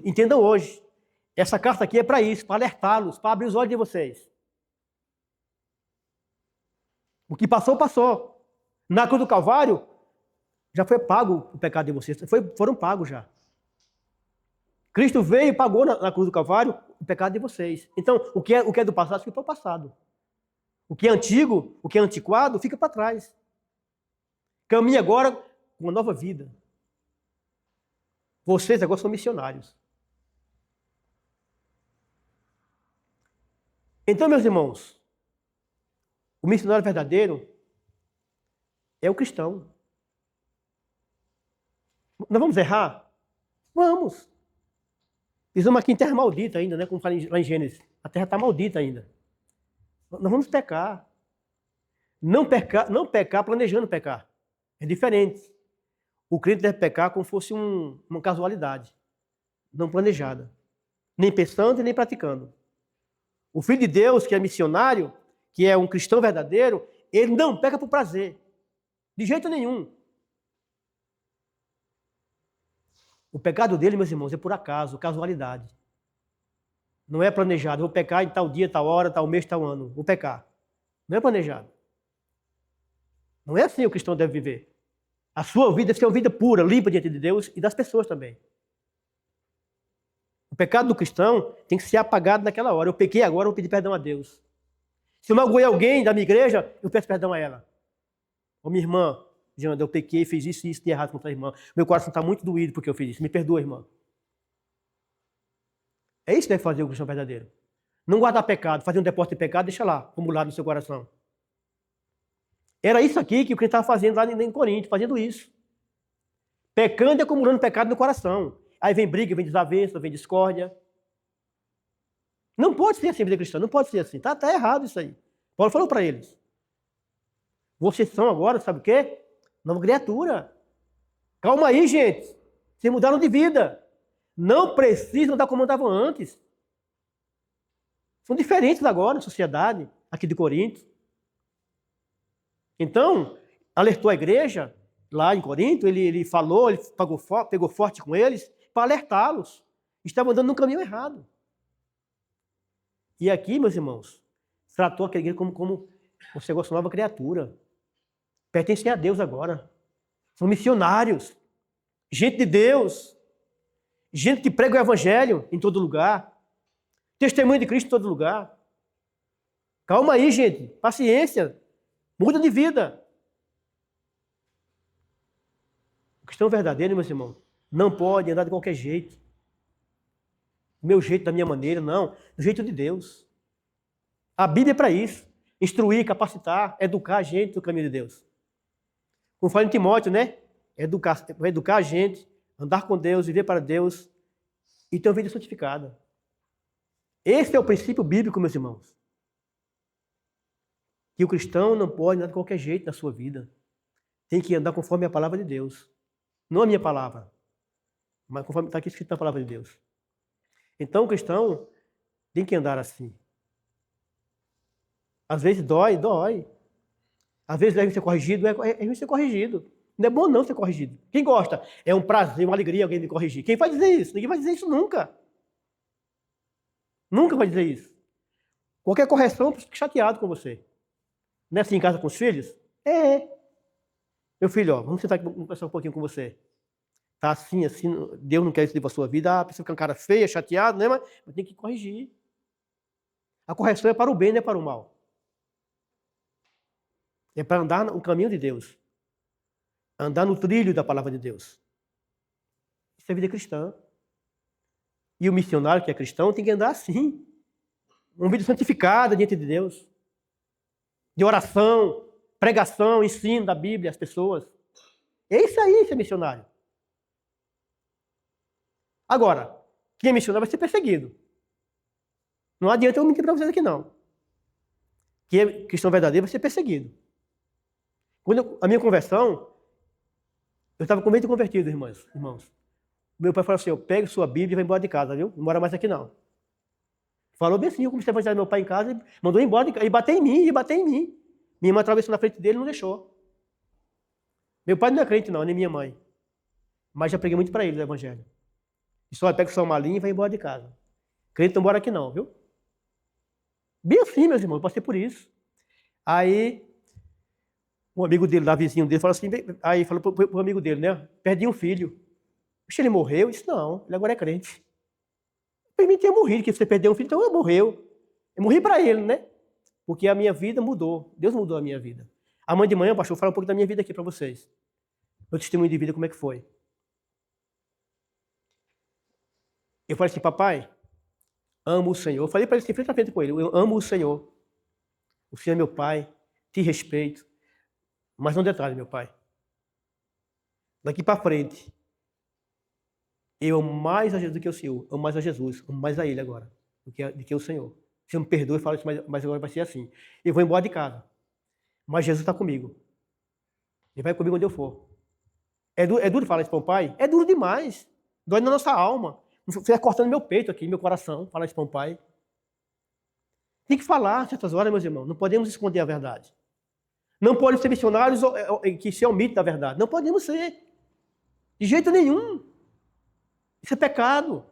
entendam hoje. Essa carta aqui é para isso, para alertá-los, para abrir os olhos de vocês. O que passou, passou. Na cruz do Calvário, já foi pago o pecado de vocês. Foram pagos já. Cristo veio e pagou na cruz do Calvário o pecado de vocês. Então, o que é do passado, fica para o passado. O que é antigo, o que é antiquado, fica para trás. Caminhe agora com uma nova vida. Vocês agora são missionários. Então, meus irmãos, o missionário verdadeiro é o cristão. Nós vamos errar? Vamos. Pisamos aqui em terra maldita ainda, né? Como fala lá em Gênesis. A terra está maldita ainda. Nós vamos pecar. Não pecar planejando pecar. É diferente. O crente deve pecar como se fosse uma casualidade. Não planejada. Nem pensando e nem praticando. O Filho de Deus, que é missionário, que é um cristão verdadeiro, ele não peca por prazer. De jeito nenhum. O pecado dele, meus irmãos, é por acaso, casualidade. Não é planejado. Vou pecar em tal dia, tal hora, tal mês, tal ano. Vou pecar. Não é planejado. Não é assim o cristão deve viver. A sua vida deve ser uma vida pura, limpa diante de Deus e das pessoas também. O pecado do cristão tem que ser apagado naquela hora. Eu pequei agora, eu vou pedir perdão a Deus. Se eu magoei alguém da minha igreja, eu peço perdão a ela. Ô minha irmã, Janda, eu pequei, fiz isso e isso de errado contra a irmã. Meu coração está muito doído porque eu fiz isso. Me perdoa, irmã. É isso que deve fazer o cristão verdadeiro. Não guardar pecado, fazer um depósito de pecado, deixa lá, acumulado no seu coração. Era isso aqui que o crente estava fazendo lá em Corinto, fazendo isso. Pecando e acumulando pecado no coração. Aí vem briga, vem desavença, vem discórdia. Não pode ser assim a vida cristã, não pode ser assim. Está errado isso aí. Paulo falou para eles. Vocês são agora, sabe o quê? Nova criatura. Calma aí, gente. Vocês mudaram de vida. Não precisam dar como andavam antes. São diferentes agora na sociedade, aqui de Corinto. Então, alertou a igreja, lá em Corinto, ele falou, ele pegou forte com eles, para alertá-los. Estavam andando no caminho errado. E aqui, meus irmãos, tratou aquela igreja como você gosta de uma nova criatura. Pertencem a Deus agora. São missionários. Gente de Deus. Gente que prega o evangelho em todo lugar. Testemunho de Cristo em todo lugar. Calma aí, gente. Paciência. Muda de vida. O cristão verdadeiro, meus irmãos, não pode andar de qualquer jeito. Do meu jeito, da minha maneira, não. Do jeito de Deus. A Bíblia é para isso. Instruir, capacitar, educar a gente no caminho de Deus. Como fala em Timóteo, né? Educar a gente, andar com Deus, viver para Deus e ter uma vida santificada. Esse é o princípio bíblico, meus irmãos. Que o cristão não pode andar de qualquer jeito na sua vida. Tem que andar conforme a palavra de Deus. Não a minha palavra, mas conforme está aqui escrito na palavra de Deus. Então o cristão tem que andar assim. Às vezes dói. Às vezes deve ser corrigido, é ruim ser corrigido. Não é bom não ser corrigido. Quem gosta? É um prazer, uma alegria alguém me corrigir. Quem vai dizer isso? Ninguém vai dizer isso nunca. Nunca vai dizer isso. Qualquer correção, eu fico chateado com você. Não é assim em casa com os filhos? É. Meu filho, ó, vamos sentar aqui e conversar um pouquinho com você. Tá assim, Deus não quer isso para a sua vida. A pessoa fica com cara feia, chateada, né? Mas tem que corrigir. A correção é para o bem, não é para o mal. É para andar no caminho de Deus. Andar no trilho da palavra de Deus. Isso é vida cristã. E o missionário que é cristão tem que andar assim. Uma vida santificada diante de Deus. De oração, pregação, ensino da Bíblia às pessoas. É isso aí, ser missionário. Agora, quem é missionário vai ser perseguido. Não adianta eu mentir para vocês aqui, não. Quem é cristão verdadeiro vai ser perseguido. Quando a minha conversão, eu estava com medo de convertido, irmãos. Meu pai falou assim, eu pego sua Bíblia e vai embora de casa, viu? Não mora mais aqui, não. Falou bem assim, eu comecei a evangelizar meu pai em casa e mandou embora de casa, e bater em mim. Minha irmã atravessou na frente dele e não deixou. Meu pai não é crente, não, nem minha mãe. Mas já preguei muito para ele o evangelho. E só pega sua malinha e vai embora de casa. Crente não mora aqui, não, viu? Bem assim, meus irmãos, eu passei por isso. Aí, um amigo dele, lá, vizinho dele, falou assim, aí falou pro amigo dele, né? Perdi um filho. Ele morreu? Eu disse, não, ele agora é crente. Para mim tinha morrido, que você perdeu um filho, então morreu. Eu morri para ele, né? Porque a minha vida mudou. Deus mudou a minha vida. Amanhã de manhã, pastor, eu vou falar um pouco da minha vida aqui para vocês. Meu testemunho de vida, como é que foi. Eu falei assim, papai, amo o Senhor. Eu falei para ele assim, frente a frente com ele, eu amo o Senhor. O Senhor é meu pai, te respeito. Mas um detalhe, meu pai. Daqui para frente, eu amo mais a Jesus do que o Senhor. Amo mais a Jesus, amo mais a Ele agora, do que o Senhor. O Senhor me perdoa e fala isso, mas agora vai ser assim. Eu vou embora de casa. Mas Jesus está comigo. Ele vai comigo onde eu for. É duro falar isso para o pai? É duro demais. Dói na nossa alma. Fica cortando meu peito aqui, meu coração, falar isso para o pai. Tem que falar certas horas, meus irmãos. Não podemos esconder a verdade. Não podemos ser missionários que se omitem da verdade. Não podemos ser. De jeito nenhum. Isso é pecado.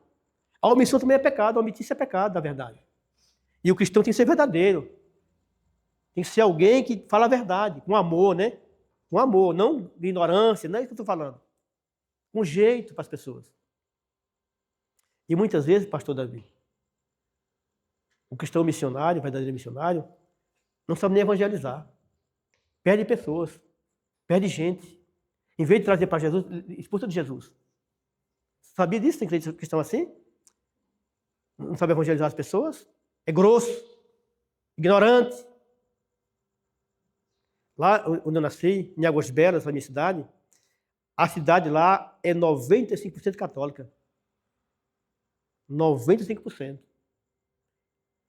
A omissão também é pecado. A omitir é pecado, da verdade. E o cristão tem que ser verdadeiro. Tem que ser alguém que fala a verdade, com amor, né? Com amor, não de ignorância, não é isso que eu estou falando. Com jeito para as pessoas. E muitas vezes, pastor Davi, o cristão missionário, o verdadeiro missionário, não sabe nem evangelizar. Perde pessoas, perde gente. Em vez de trazer para Jesus, expulsa de Jesus. Sabia disso? Tem cristão assim? Não sabe evangelizar as pessoas? É grosso, ignorante. Lá onde eu nasci, em Águas Belas, na minha cidade, a cidade lá é 95% católica. 95%.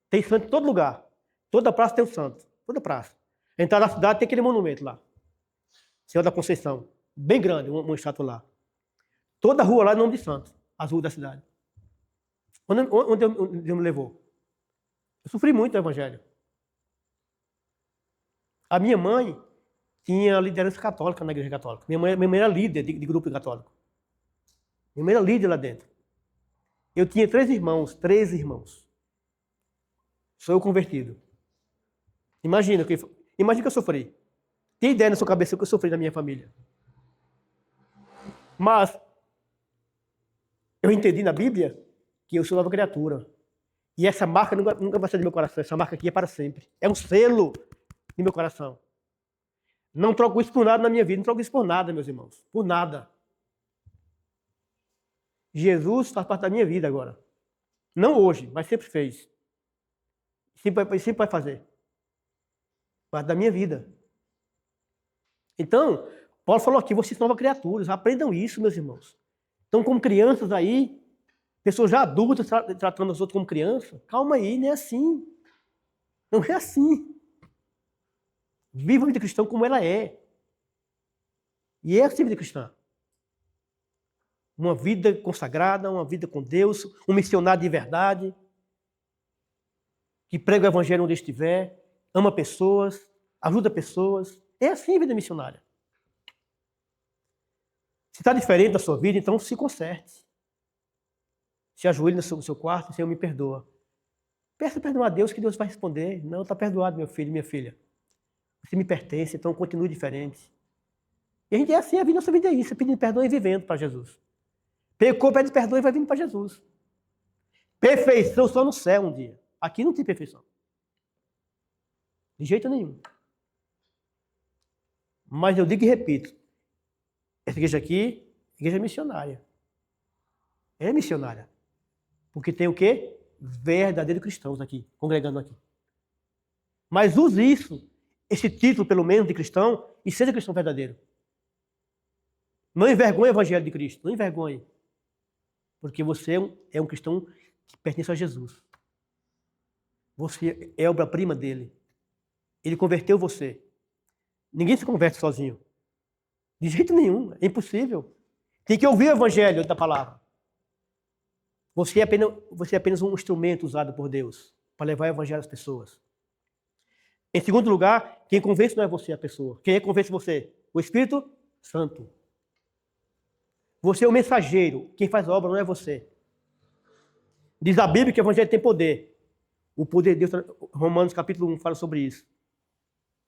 Tem santo em todo lugar. Toda praça tem um santo. Toda praça. Entrar na cidade tem aquele monumento lá. Senhora da Conceição. Bem grande, uma estátua lá. Toda rua lá é nome de santo. As ruas da cidade. Onde Deus me levou? Eu sofri muito no evangelho. A minha mãe tinha liderança católica na igreja católica. Minha mãe era líder de grupo católico. Minha mãe era líder lá dentro. Eu tinha 3 irmãos. Sou eu convertido. Imagina que eu sofri. Tem ideia na sua cabeça o que eu sofri na minha família. Mas eu entendi na Bíblia que eu sou nova criatura. E essa marca nunca vai sair do meu coração. Essa marca aqui é para sempre. É um selo no meu coração. Não troco isso por nada na minha vida. Não troco isso por nada, meus irmãos. Por nada. Jesus faz parte da minha vida agora. Não hoje, mas sempre fez. Sempre vai fazer. Parte da minha vida. Então, Paulo falou aqui, vocês são novas criaturas. Aprendam isso, meus irmãos. Então, como crianças aí, pessoas já adultas tratando os outros como criança, calma aí, não é assim. Não é assim. Viva a vida cristã como ela é. E é assim a vida cristã. Uma vida consagrada, uma vida com Deus, um missionário de verdade, que prega o evangelho onde estiver, ama pessoas, ajuda pessoas. É assim a vida missionária. Se está diferente da sua vida, então se conserte. Se ajoelhe no seu quarto, Senhor, me perdoa. Peça perdão a Deus que Deus vai responder. Não, está perdoado, meu filho, minha filha. Você me pertence, então continue diferente. E a gente é assim, a nossa vida é isso, é pedindo perdão e vivendo para Jesus. Pecou, pede perdão e vai vindo para Jesus. Perfeição só no céu um dia. Aqui não tem perfeição. De jeito nenhum. Mas eu digo e repito, essa igreja aqui, igreja missionária. É missionária. Porque tem o quê? Verdadeiros cristãos aqui, congregando aqui. Mas use isso, esse título, pelo menos, de cristão, e seja cristão verdadeiro. Não envergonhe o evangelho de Cristo, não envergonhe. Porque você é um cristão que pertence a Jesus. Você é obra-prima dele. Ele converteu você. Ninguém se converte sozinho. De jeito nenhum, é impossível. Tem que ouvir o evangelho da palavra. Você é apenas um instrumento usado por Deus para levar o evangelho às pessoas. Em segundo lugar, quem convence não é você, a pessoa. Quem é que convence você? O Espírito Santo. Você é o mensageiro. Quem faz a obra não é você. Diz a Bíblia que o evangelho tem poder. O poder de Deus, Romanos capítulo 1 fala sobre isso.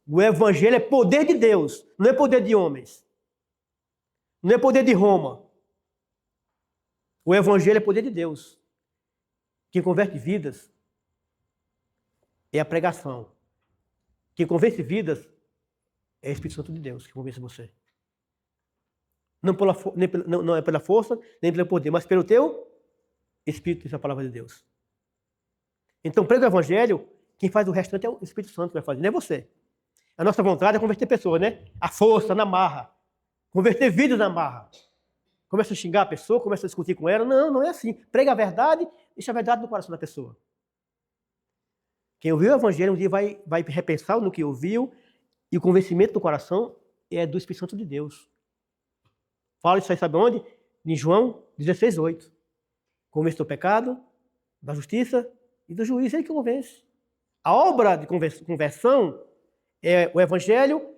O evangelho é poder de Deus, não é poder de homens. Não é poder de Roma. O evangelho é poder de Deus. Quem converte vidas é a pregação. Quem convence vidas é o Espírito Santo de Deus que convence você. Não é pela força, nem pelo poder, mas pelo teu Espírito, essa é a palavra de Deus. Então, prega o evangelho, quem faz o restante é o Espírito Santo que vai fazer, não é você. A nossa vontade é converter pessoas, né? A força, na marra. Converter vidas na marra. Começa a xingar a pessoa, começa a discutir com ela. Não, não é assim. Prega a verdade, deixa a verdade no coração da pessoa. Quem ouviu o evangelho um dia vai repensar no que ouviu, e o convencimento do coração é do Espírito Santo de Deus. Fala isso aí, sabe onde? Em João 16:8. Convence do pecado, da justiça e do juízo. É ele que convence. A obra de conversão é o evangelho,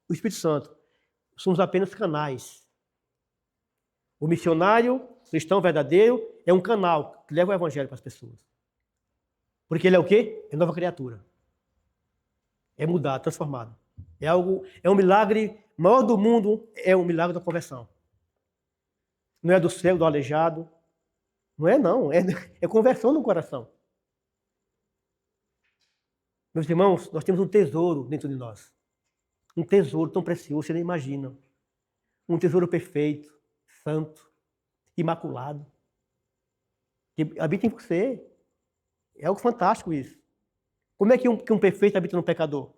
o Espírito Santo. Somos apenas canais. O missionário cristão verdadeiro é um canal que leva o evangelho para as pessoas. Porque ele é o quê? É nova criatura. É mudado, transformado. É um milagre maior do mundo, é um milagre da conversão. Não é do cego, do aleijado. Não é não, é conversão no coração. Meus irmãos, nós temos um tesouro dentro de nós. Um tesouro tão precioso, você nem imagina. Um tesouro perfeito, santo, imaculado, que habita em você. É algo fantástico isso. Como é que um perfeito habita no pecador?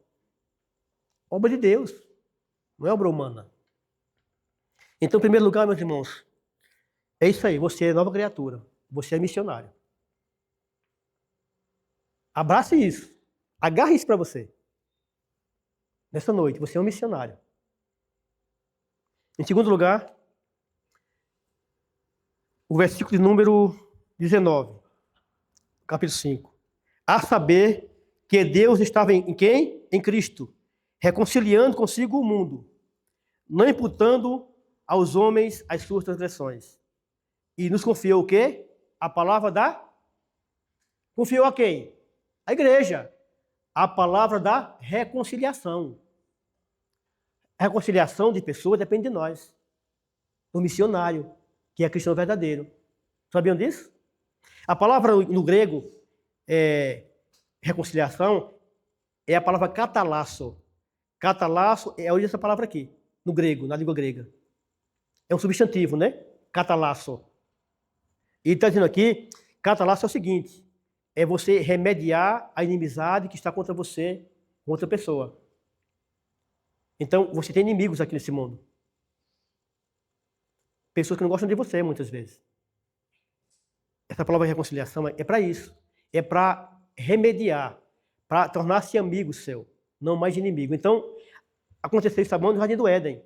Obra de Deus, não é obra humana. Então, em primeiro lugar, meus irmãos, é isso aí, você é nova criatura, você é missionário. Abrace isso, agarre isso para você. Nessa noite, você é um missionário. Em segundo lugar, o versículo de número 19, capítulo 5. A saber que Deus estava em quem? Em Cristo, reconciliando consigo o mundo, não imputando aos homens as suas transgressões. E nos confiou o quê? A palavra da... Confiou a quem? A igreja. A palavra da reconciliação. A reconciliação de pessoas depende de nós. Do missionário, que é cristão verdadeiro. Sabiam disso? A palavra no grego, reconciliação, é a palavra catalasso. Catalasso é a origem dessa palavra aqui, no grego, na língua grega. É um substantivo, né? Catalasso. E está dizendo aqui, catalasso é o seguinte, é você remediar a inimizade que está contra você, com outra pessoa. Então, você tem inimigos aqui nesse mundo. Pessoas que não gostam de você, muitas vezes. Essa palavra reconciliação é para isso. É para remediar, para tornar-se amigo seu, não mais inimigo. Então, aconteceu isso no Jardim do Éden.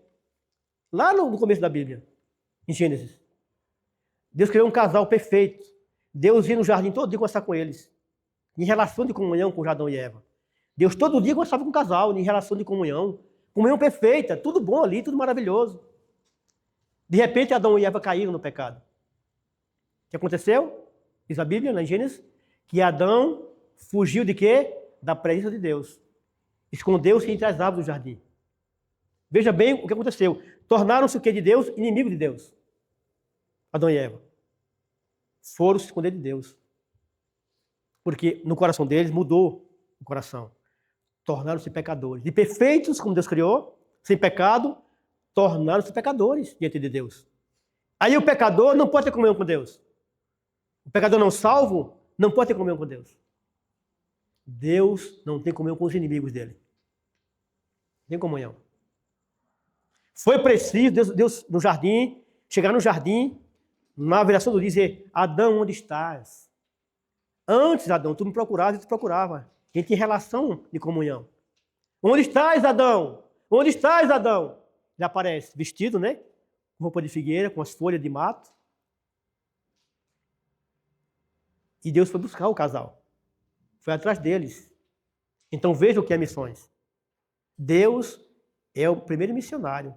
Lá no começo da Bíblia, em Gênesis. Deus criou um casal perfeito. Deus ia no jardim todo dia conversar com eles. Em relação de comunhão com Adão e Eva. Deus todo dia conversava com o casal, em relação de comunhão. Comunhão perfeita, tudo bom ali, tudo maravilhoso. De repente, Adão e Eva caíram no pecado. O que aconteceu? Diz a Bíblia, na Gênesis, que Adão fugiu de quê? Da presença de Deus. Escondeu-se entre as árvores do jardim. Veja bem o que aconteceu. Tornaram-se o que de Deus? Inimigo de Deus. Adão e Eva. Foram se esconder de Deus. Porque no coração deles mudou o coração. Tornaram-se pecadores. De perfeitos, como Deus criou, sem pecado, tornaram-se pecadores diante de Deus. Aí o pecador não pode ter comunhão com Deus. O pecador não salvo não pode ter comunhão com Deus. Deus não tem comunhão com os inimigos dele. Não tem comunhão. Foi preciso Deus no jardim, chegar no jardim, na viração do dia, dizer, Adão, onde estás? Antes, Adão, tu me procuravas e tu procurava. A gente tem relação de comunhão. Onde estás, Adão? Onde estás, Adão? Ele aparece vestido, né? Com roupa de figueira, com as folhas de mato. E Deus foi buscar o casal. Foi atrás deles. Então veja o que é missões. Deus é o primeiro missionário.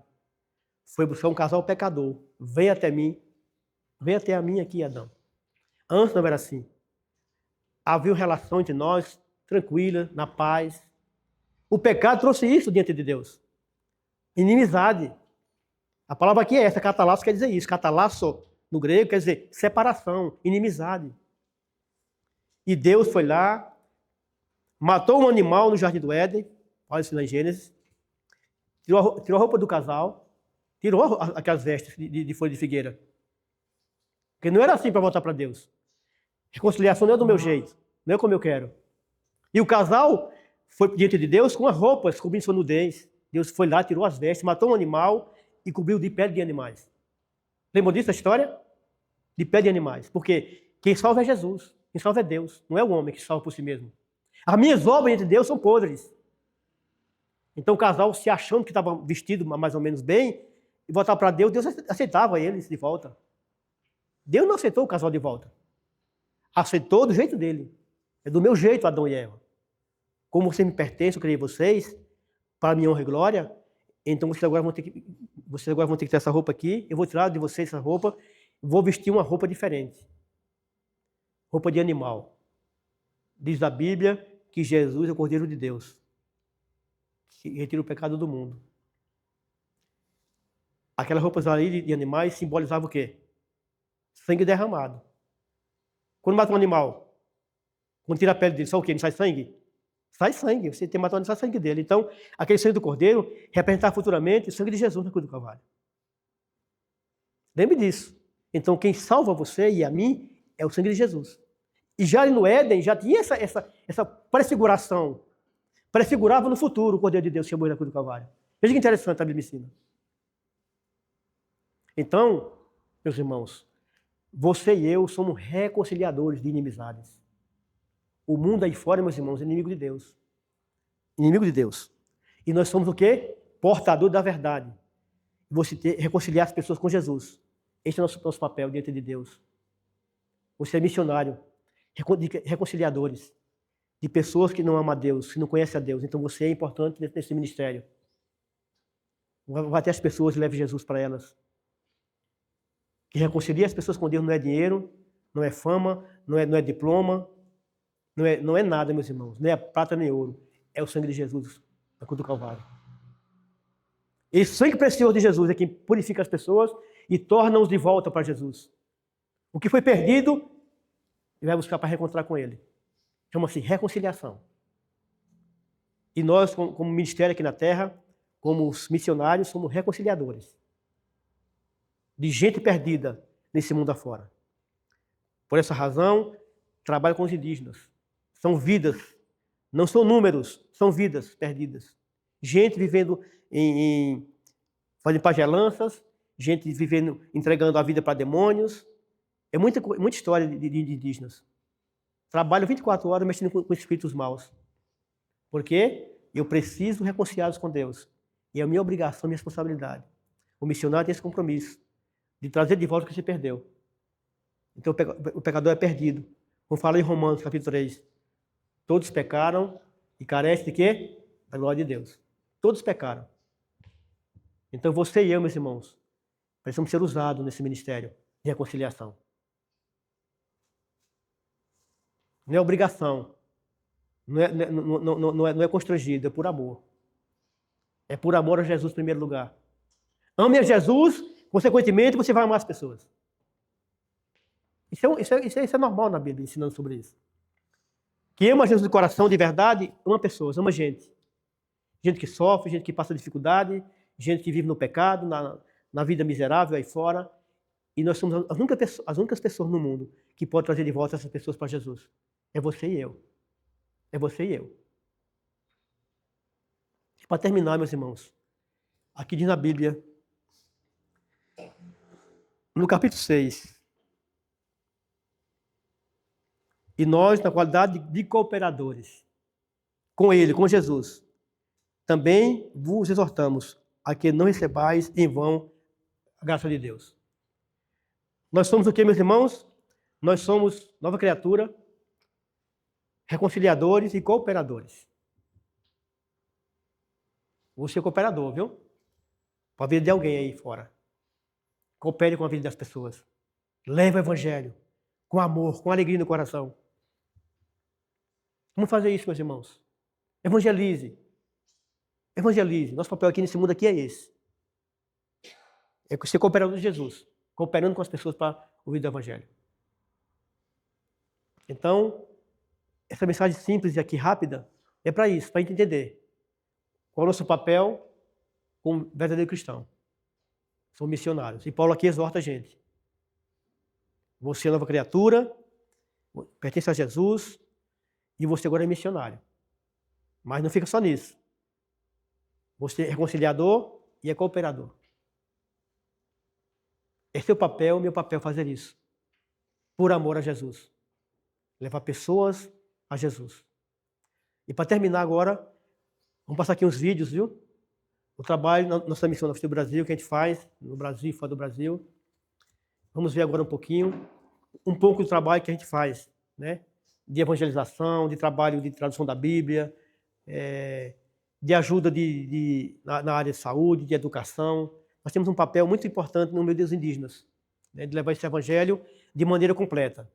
Foi buscar um casal pecador. Vem até mim. Vem até a mim aqui, Adão. Antes não era assim. Havia uma relação entre nós, tranquila, na paz. O pecado trouxe isso diante de Deus. Inimizade. A palavra aqui é essa, catalasso quer dizer isso. Catalasso, no grego, quer dizer separação, inimizade. E Deus foi lá, matou um animal no Jardim do Éden, olha isso lá em Gênesis, tirou a roupa do casal, tirou aquelas vestes de folha de figueira. Porque não era assim para voltar para Deus. Reconciliação não é do meu jeito, não é como eu quero. E o casal foi diante de Deus com as roupas cobrindo sua nudez. Deus foi lá, tirou as vestes, matou um animal e cobriu de pele de animais. Lembram disso a história? De pele de animais. Porque quem salva é Jesus, quem salva é Deus, não é o homem que salva por si mesmo. As minhas obras diante de Deus são podres. Então o casal, se achando que estava vestido mais ou menos bem, e voltar para Deus, Deus aceitava eles de volta. Deus não aceitou o casal de volta. Aceitou do jeito dele. É do meu jeito, Adão e Eva. Como você me pertence, eu criei vocês, para minha honra e glória, então vocês agora vão ter que ter essa roupa aqui, eu vou tirar de vocês essa roupa, vou vestir uma roupa diferente. Roupa de animal. Diz a Bíblia que Jesus é o Cordeiro de Deus, que retira o pecado do mundo. Aquelas roupas ali de animais simbolizavam o quê? Sangue derramado. Quando mata um animal, quando tira a pele dele, sai o quê? Não sai sangue? Sai sangue. Você tem matado, sai sangue dele. Então, aquele sangue do Cordeiro representará futuramente o sangue de Jesus na cruz do Calvário. Lembre disso. Então, quem salva você e a mim é o sangue de Jesus. E já ali no Éden, já tinha essa prefiguração. Prefigurava no futuro o Cordeiro de Deus que ia morrer na cruz do Calvário. Veja que interessante a Bíblia ensina. Então, meus irmãos, você e eu somos reconciliadores de inimizades. O mundo aí fora, meus irmãos, é inimigo de Deus. Inimigo de Deus. E nós somos o quê? Portador da verdade. Você reconciliar as pessoas com Jesus. Esse é o nosso papel diante de Deus. Você é missionário, reconciliadores de pessoas que não amam a Deus, que não conhecem a Deus. Então você é importante nesse ministério. Vai até as pessoas e leve Jesus para elas. Que reconcilia as pessoas com Deus não é dinheiro, não é fama, não é diploma, não é nada, meus irmãos. Não é prata nem ouro. É o sangue de Jesus na cruz do Calvário. Esse sangue precioso de Jesus é quem purifica as pessoas e torna-os de volta para Jesus. O que foi perdido, ele vai buscar para reencontrar com ele. Chama-se reconciliação. E nós, como ministério aqui na Terra, como os missionários, somos reconciliadores de gente perdida nesse mundo afora. Por essa razão, trabalho com os indígenas. São vidas, não são números, são vidas perdidas. Gente vivendo fazendo pagelanças, gente vivendo, entregando a vida para demônios. É muita história de indígenas. Trabalho 24 horas mexendo com espíritos maus. Porque eu preciso reconciliá-los com Deus. E é a minha obrigação, minha responsabilidade. O missionário tem esse compromisso de trazer de volta o que se perdeu. Então o pecador é perdido. Como fala em Romanos, capítulo 3. Todos pecaram e carecem de quê? Da glória de Deus. Todos pecaram. Então você e eu, meus irmãos, precisamos ser usados nesse ministério de reconciliação. Não é obrigação. Não é constrangido, é por amor. É por amor a Jesus em primeiro lugar. Ame a Jesus, consequentemente você vai amar as pessoas. Isso é normal na Bíblia, ensinando sobre isso. Quem ama Jesus de coração, de verdade, ama pessoas, ama gente. Gente que sofre, gente que passa dificuldade, gente que vive no pecado, na vida miserável aí fora. E nós somos as únicas pessoas no mundo que podem trazer de volta essas pessoas para Jesus. É você e eu. É você e eu. E para terminar, meus irmãos, aqui diz na Bíblia, no capítulo 6, e nós, na qualidade de cooperadores com Ele, com Jesus, também vos exortamos a que não recebais em vão a graça de Deus. Nós somos o que, meus irmãos? Nós somos nova criatura, reconciliadores e cooperadores. Vou ser cooperador, viu? Para a vida de alguém aí fora. Coopere com a vida das pessoas. Leve o evangelho com amor, com alegria no coração. Vamos fazer isso, meus irmãos. Evangelize. Evangelize. Nosso papel aqui nesse mundo aqui é esse. É ser cooperador de Jesus. Cooperando com as pessoas para ouvir do evangelho. Então, essa mensagem simples e aqui rápida é para isso, para a gente entender qual é o nosso papel como verdadeiro cristão. Somos missionários. E Paulo aqui exorta a gente. Você é nova criatura, pertence a Jesus e você agora é missionário. Mas não fica só nisso. Você é reconciliador e é cooperador. Esse é o papel, meu papel, fazer isso. Por amor a Jesus. Levar pessoas a Jesus. E para terminar agora, vamos passar aqui uns vídeos, viu? O trabalho, nossa missão no Brasil, que a gente faz, no Brasil e fora do Brasil. Vamos ver agora um pouco do trabalho que a gente faz, né? De evangelização, de trabalho de tradução da Bíblia, de ajuda na área de saúde, de educação. Nós temos um papel muito importante no meio dos indígenas, né? De levar esse evangelho de maneira completa.